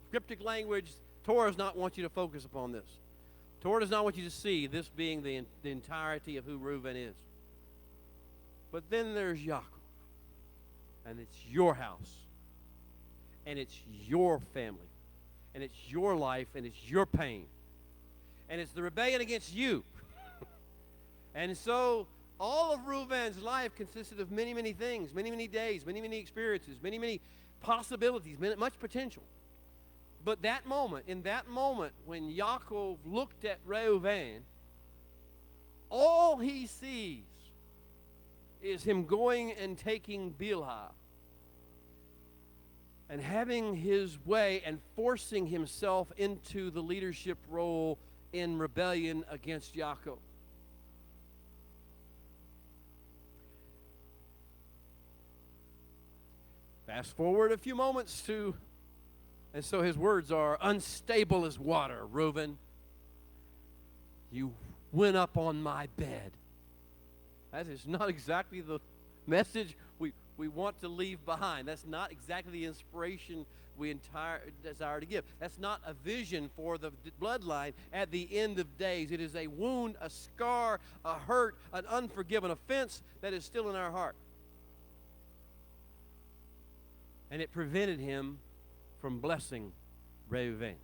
cryptic language. Torah does not want you to focus upon this. Torah does not want you to see this being the entirety of who Reuben is. But then there's Yaakov, and it's your house, and it's your family, and it's your life, and it's your pain, and it's the rebellion against you. And so all of Reuben's life consisted of many, many things, many, many days, many, many experiences, many, many possibilities, much potential. But in that moment, when Yaakov looked at Reuven, all he sees is him going and taking Bilhah and having his way and forcing himself into the leadership role in rebellion against Yaakov. Fast forward a few moments and so his words are, unstable as water, Reuben. You went up on my bed. That is not exactly the message we want to leave behind. That's not exactly the inspiration we desire to give. That's not a vision for the bloodline at the end of days. It is a wound, a scar, a hurt, an unforgiven offense that is still in our heart. And it prevented him from blessing Reuven.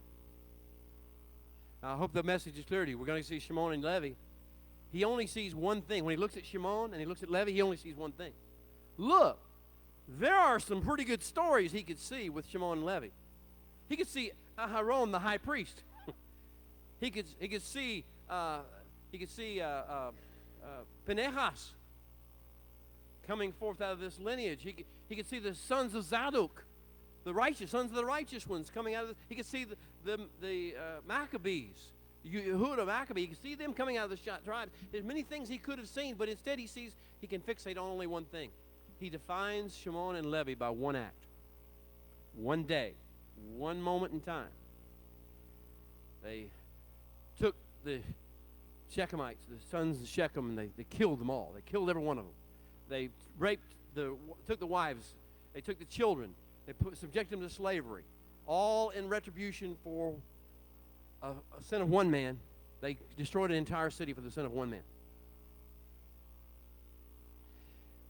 Now, I hope the message is clear to you. We're going to see Shimon and Levi. He only sees one thing. When he looks at Shimon and he looks at Levi, he only sees one thing. Look, there are some pretty good stories he could see with Shimon and Levi. He could see Aharon, the high priest. he could see Phinehas coming forth out of this lineage. He could see the sons of Zadok, the righteous sons of the righteous ones coming out of this. He could see the Maccabees, Yehuda Maccabee. He could see them coming out of the tribe. There's many things he could have seen, but instead he can fixate on only one thing. He defines Shimon and Levi by one act, one day, one moment in time. They took the Shechemites, the sons of Shechem, and they killed them all. They killed every one of them. They took the wives. They took the children. They subjected them to slavery, all in retribution for a sin of one man. They destroyed an entire city for the sin of one man.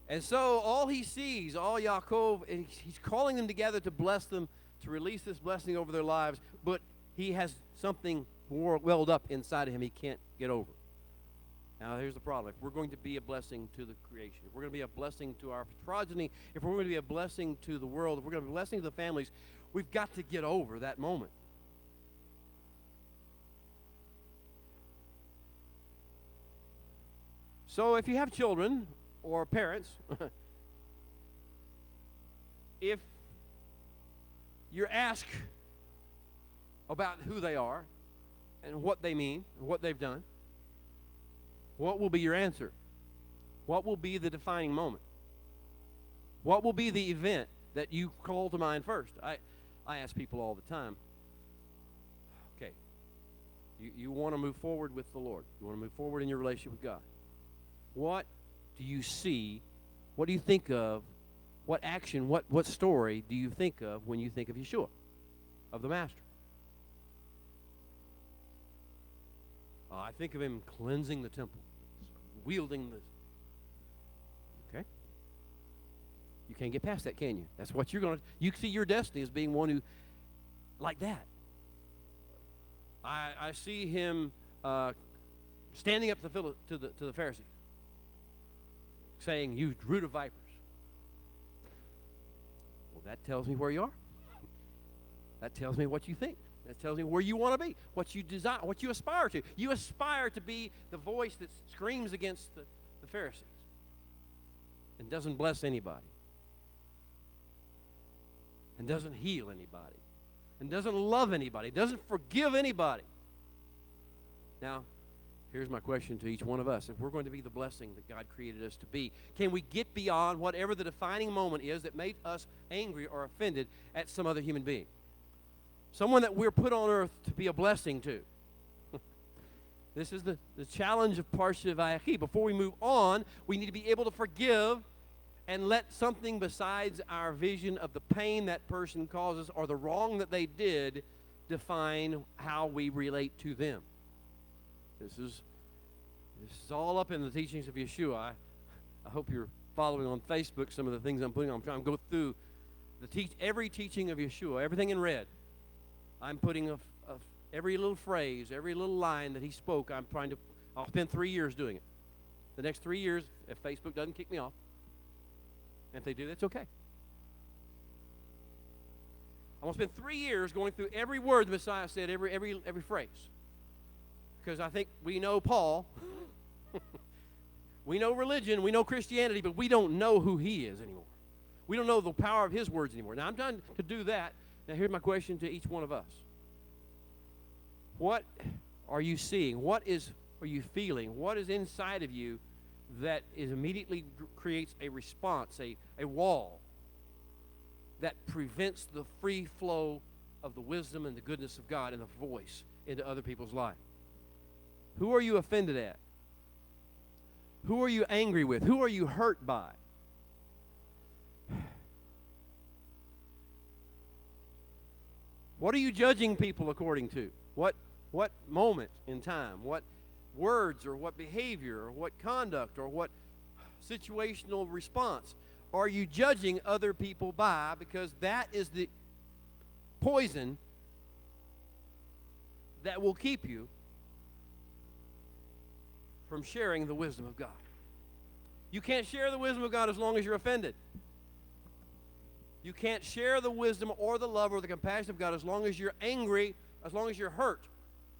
And so all he sees, all Yaakov, and he's calling them together to bless them, to release this blessing over their lives, but he has something welled up inside of him he can't get over. Now, here's the problem. If we're going to be a blessing to the creation, if we're going to be a blessing to our progeny, if we're going to be a blessing to the world, if we're going to be a blessing to the families, we've got to get over that moment. So if you have children or parents, if you're asked about who they are and what they mean, and what they've done, what will be your answer? What will be the defining moment? What will be the event that you call to mind first? I ask people all the time, okay, you want to move forward with the Lord. You want to move forward in your relationship with God. What do you see? What do you think of? What action, what story do you think of when you think of Yeshua, of the Master? I think of him cleansing the temple, wielding the... Okay? You can't get past that, can you? That's what you're going to... You see your destiny as being one who... Like that. I see him standing up to the Pharisees, saying, you brood of vipers. Well, that tells me where you are. That tells me what you think. That tells me where you want to be, what you desire, what you aspire to. You aspire to be the voice that screams against the Pharisees and doesn't bless anybody and doesn't heal anybody and doesn't love anybody, doesn't forgive anybody. Now, here's my question to each one of us. If we're going to be the blessing that God created us to be, can we get beyond whatever the defining moment is that made us angry or offended at some other human being? Someone that we're put on earth to be a blessing to. This is the challenge of Parsha Vayechi. Before we move on, we need to be able to forgive and let something besides our vision of the pain that person causes or the wrong that they did define how we relate to them. This is all up in the teachings of Yeshua. I hope you're following on Facebook some of the things I'm putting on. I'm trying to go through every teaching of Yeshua, everything in red. I'm putting every little phrase, every little line that he spoke, I'll spend 3 years doing it. The next 3 years, if Facebook doesn't kick me off, and if they do, that's okay. I'm going to spend 3 years going through every word the Messiah said, every phrase. Because I think we know Paul, we know religion, we know Christianity, but we don't know who he is anymore. We don't know the power of his words anymore. Now, I'm trying to do that. Now, here's my question to each one of us. What are you seeing? What are you feeling? What is inside of you that immediately creates a response, a wall that prevents the free flow of the wisdom and the goodness of God and the voice into other people's life? Who are you offended at? Who are you angry with? Who are you hurt by? What are you judging people according to? What moment in time? What words or what behavior or what conduct or what situational response are you judging other people by? Because that is the poison that will keep you from sharing the wisdom of God. You can't share the wisdom of God as long as you're offended. You can't share the wisdom or the love or the compassion of God as long as you're angry, as long as you're hurt,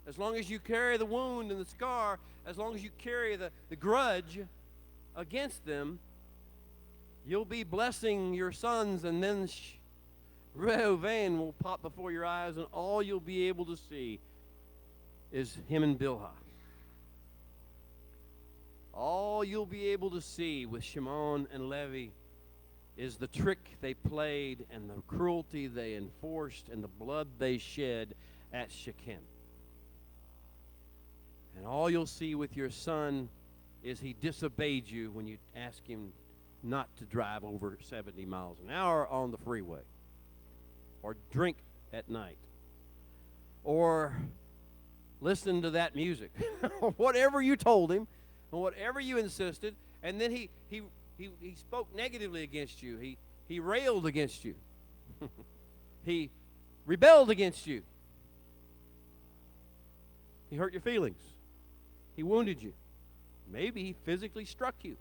as long as you carry the wound and the scar, as long as you carry the grudge against them. You'll be blessing your sons, and then Reuven will pop before your eyes, and all you'll be able to see is him and Bilhah. All you'll be able to see with Shimon and Levi is the trick they played and the cruelty they enforced and the blood they shed at Shechem. And all you'll see with your son is he disobeyed you when you asked him not to drive over 70 miles an hour on the freeway, or drink at night, or listen to that music, or whatever you told him, or whatever you insisted, and then he spoke negatively against you. He railed against you. He rebelled against you. He hurt your feelings. He wounded you. Maybe he physically struck you.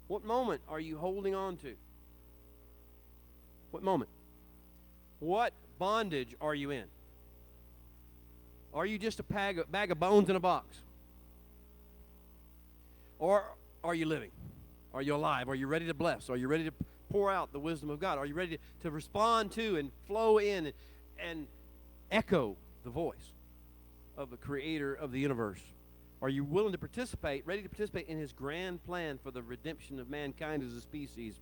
What moment are you holding on to? What moment? What bondage are you in? Are you just a bag of bones in a box? Or are you living? Are you alive? Are you ready to bless? Are you ready to pour out the wisdom of God? Are you ready to respond to and flow in and echo the voice of the Creator of the universe? Are you willing to participate, ready to participate in His grand plan for the redemption of mankind as a species,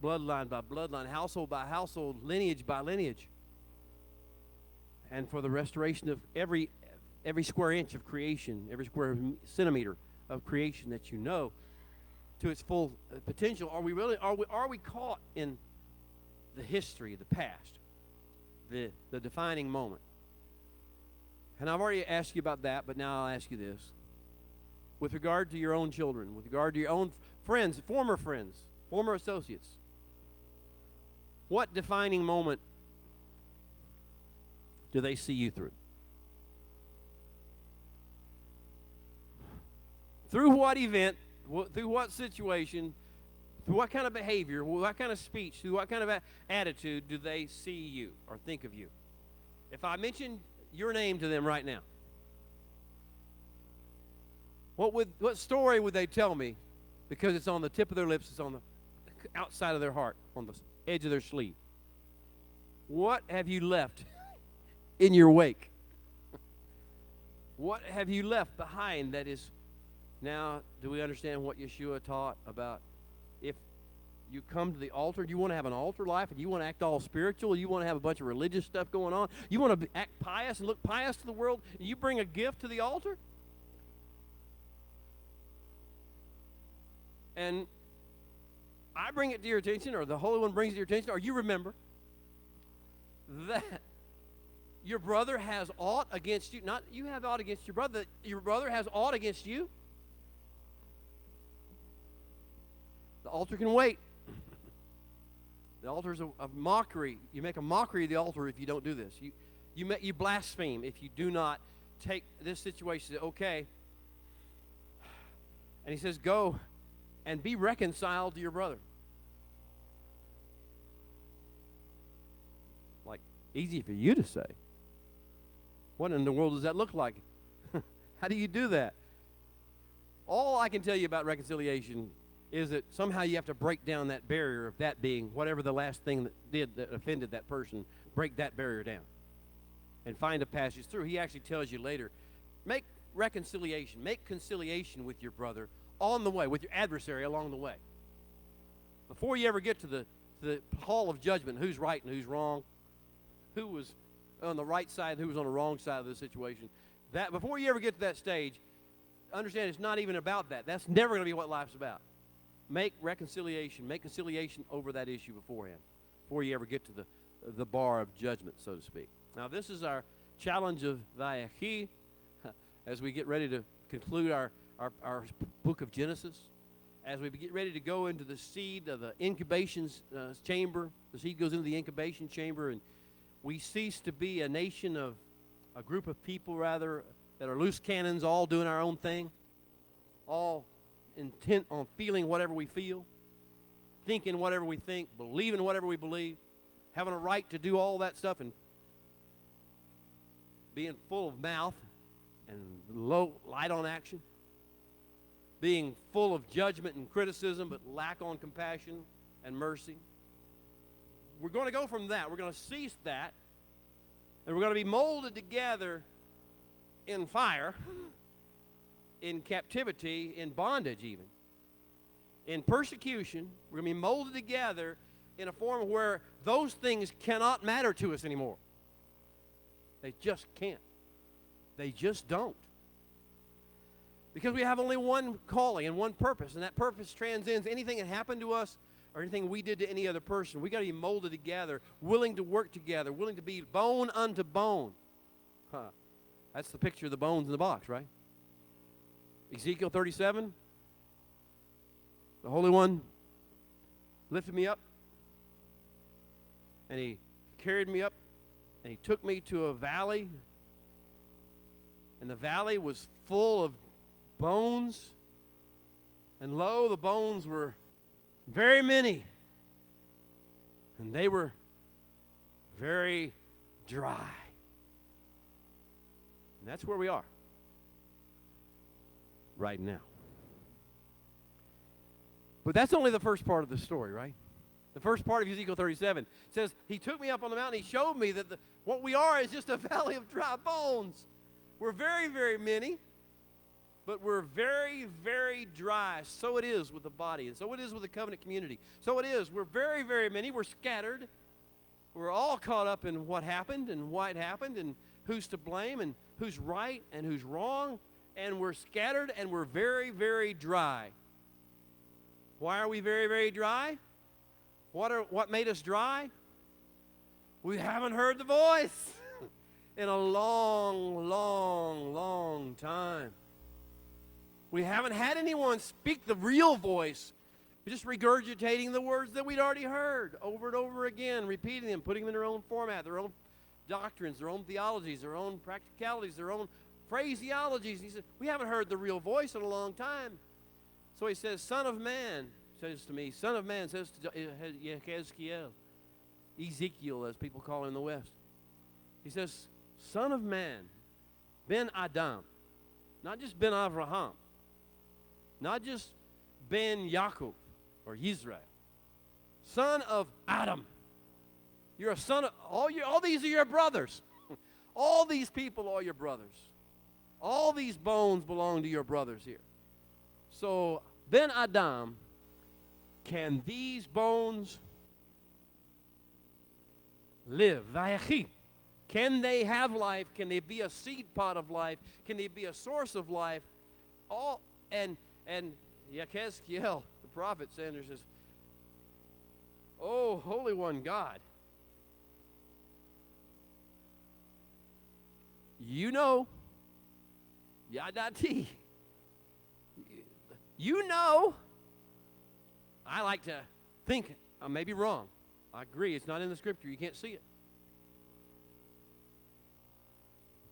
bloodline by bloodline, household by household, lineage by lineage, and for the restoration of every square inch of creation, every square centimeter of creation that you know to its full potential? Are we caught in the history, the past, the defining moment? And I've already asked you about that, but now I'll ask you this. With regard to your own children, with regard to your own friends, former associates, what defining moment do they see you through? Through what event, through what situation, through what kind of behavior, what kind of speech, through what kind of attitude do they see you or think of you? If I mentioned your name to them right now, what story would they tell me? Because it's on the tip of their lips, it's on the outside of their heart, on the edge of their sleeve. What have you left in your wake? What have you left behind that is... Now, do we understand what Yeshua taught about if you come to the altar, do you want to have an altar life, and you want to act all spiritual, you want to have a bunch of religious stuff going on, you want to act pious and look pious to the world, and you bring a gift to the altar? And I bring it to your attention, or the Holy One brings it to your attention, or you remember that your brother has aught against you. Not you have aught against your brother has aught against you. The altar can wait. The altar is a mockery. You make a mockery of the altar if you don't do this. You blaspheme if you do not take this situation. Okay. And he says, go and be reconciled to your brother. Like, easy for you to say. What in the world does that look like? How do you do that? All I can tell you about reconciliation is that somehow you have to break down that barrier of that being whatever the last thing that offended that person. Break that barrier down and find a passage through. He actually tells you later, make reconciliation, make conciliation with your brother on the way, with your adversary along the way. Before you ever get to the the hall of judgment, who's right and who's wrong, who was on the right side and who was on the wrong side of the situation. That before you ever get to that stage, understand it's not even about that. That's never going to be what life's about. Make reconciliation over that issue beforehand, before you ever get to the bar of judgment, so to speak. Now, this is our challenge of Vayechi as we get ready to conclude our book of Genesis. As we get ready to go into the seed of the incubation chamber, the seed goes into the incubation chamber, and we cease to be a nation of a group of people, rather, that are loose cannons, all doing our own thing, all intent on feeling whatever we feel, thinking whatever we think, believing whatever we believe, having a right to do all that stuff, and being full of mouth and light on action, being full of judgment and criticism, but lack on compassion and mercy. We're going to go from that. We're going to cease that, and we're going to be molded together in fire, in captivity, in bondage even, in persecution. We're going to be molded together in a form where those things cannot matter to us anymore. They just can't. They just don't. Because we have only one calling and one purpose, and that purpose transcends anything that happened to us or anything we did to any other person. We got to be molded together, willing to work together, willing to be bone unto bone. That's the picture of the bones in the box, right? Ezekiel 37, the Holy One lifted me up, and he carried me up, and he took me to a valley, and the valley was full of bones, and lo, the bones were very many, and they were very dry. And that's where we are right now. But that's only the first part of the story, right? The first part of Ezekiel 37 says, he took me up on the mountain, he showed me that what we are is just a valley of dry bones. We're very, very many, but we're very, very dry. So it is with the body, and so it is with the covenant community. So it is. We're very, very many. We're scattered. We're all caught up in what happened and why it happened and who's to blame and who's right and who's wrong. And we're scattered and we're very, very dry. Why are we very, very dry? What made us dry? We haven't heard the voice in a long, long, long time. We haven't had anyone speak the real voice. We're just regurgitating the words that we'd already heard over and over again, repeating them, putting them in their own format, their own doctrines, their own theologies, their own practicalities, their own phraseologies. He said, we haven't heard the real voice in a long time. So he says, Son of man, says to me, Son of man, says to Ezekiel, as people call him in the West. He says, Son of man, Ben Adam, not just Ben Avraham, not just Ben Yaakov or Yisrael, son of Adam. You're a son of, all these are your brothers. All these people are your brothers. All these bones belong to your brothers here. So, Ben Adam, can these bones live? Vayechi. Can they have life? Can they be a seed pod of life? Can they be a source of life? And Yechezkiel, the prophet, says, oh, Holy One God, you know, Yadati, you know, I like to think, I may be wrong. I agree, it's not in the scripture, you can't see it.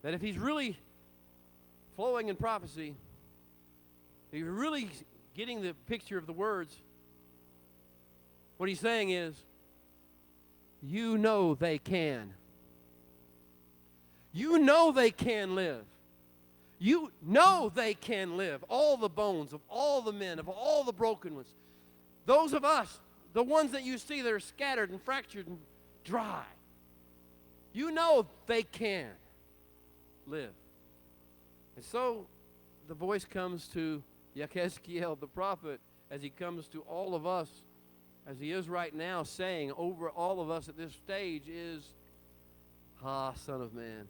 That if he's really flowing in prophecy, if you're really getting the picture of the words, what he's saying is, you know they can. You know they can live. You know they can live. All the bones of all the men, of all the broken ones. Those of us, the ones that you see that are scattered and fractured and dry. You know they can live. And so the voice comes to Yechezkiel the prophet as he comes to all of us as he is right now, saying over all of us at this stage is, Son of man,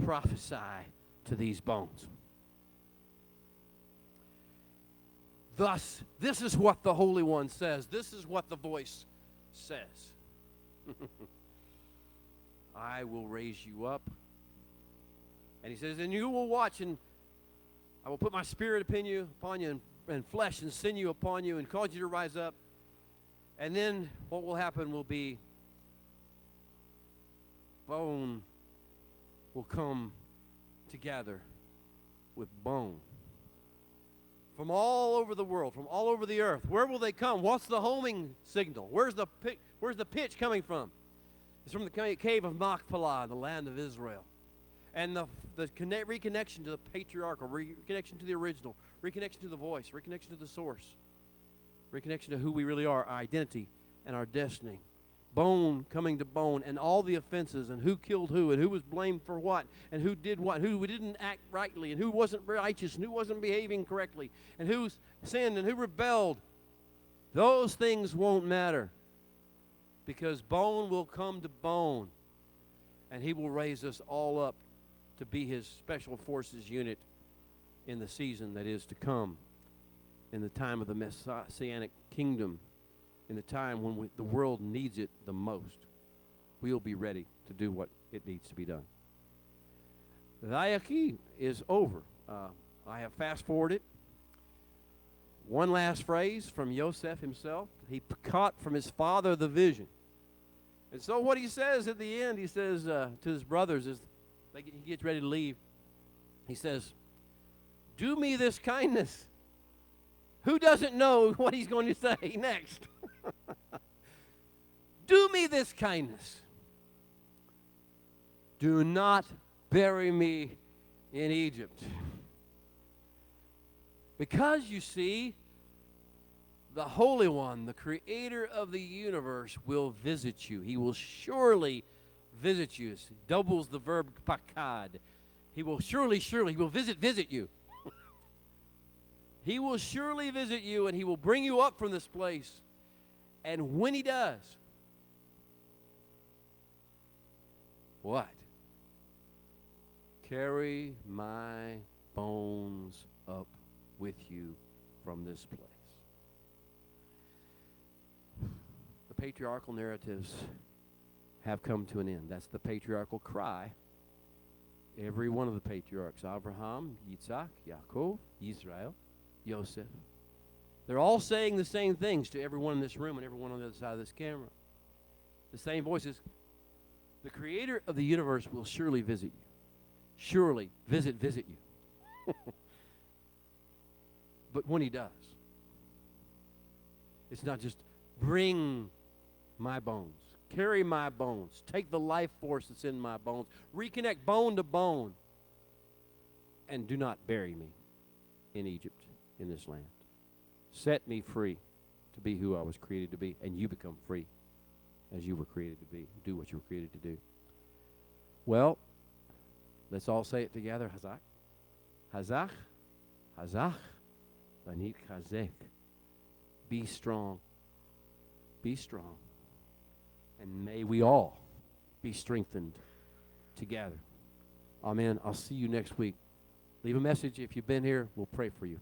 prophesy to these bones. Thus, this is what the Holy One says. This is what the voice says. I will raise you up. And he says, and you will watch, and I will put my spirit upon you, and flesh and sinew upon you, and cause you to rise up. And then what will happen will be bone will come together with bone. From all over the world, from all over the earth. Where will they come? What's the homing signal? Where's the pitch coming from? It's from the cave of Machpelah, the land of Israel. And the reconnection to the patriarchal, reconnection to the original, reconnection to the voice, reconnection to the source, reconnection to who we really are, our identity and our destiny. Bone coming to bone, and all the offenses, and who killed who, and who was blamed for what, and who did what, who didn't act rightly, and who wasn't righteous, and who wasn't behaving correctly, and who sinned, and who rebelled. Those things won't matter, because bone will come to bone, and he will raise us all up to be his special forces unit in the season that is to come, in the time of the Messianic kingdom, in the time when the world needs it the most. We'll be ready to do what it needs to be done. Vayechi is over. I have fast-forwarded. One last phrase from Yosef himself. He caught from his father the vision. And so what he says at the end, he says to his brothers, as he gets ready to leave, he says, do me this kindness. Who doesn't know what he's going to say next? Do me this kindness. Do not bury me in Egypt. Because, you see, the Holy One, the Creator of the universe, will visit you. He will surely visit you. It doubles the verb pakad. He will surely, he will visit you. He will surely visit you, and he will bring you up from this place. And when he does, what? Carry my bones up with you from this place. The patriarchal narratives have come to an end. That's the patriarchal cry. Every one of the patriarchs, Abraham, Yitzhak, Yaakov, Israel, Joseph, they're all saying the same things to everyone in this room and everyone on the other side of this camera. The same voices. The Creator of the universe will surely visit you. Surely visit you. But when he does, it's not just bring my bones, carry my bones, take the life force that's in my bones, reconnect bone to bone, and do not bury me in Egypt, in this land. Set me free to be who I was created to be, and you become free as you were created to be. Do what you were created to do. Well, let's all say it together. Hazak. Hazak. Hazak. Banit chazek. Be strong. Be strong. And may we all be strengthened together. Amen. I'll see you next week. Leave a message if you've been here. We'll pray for you.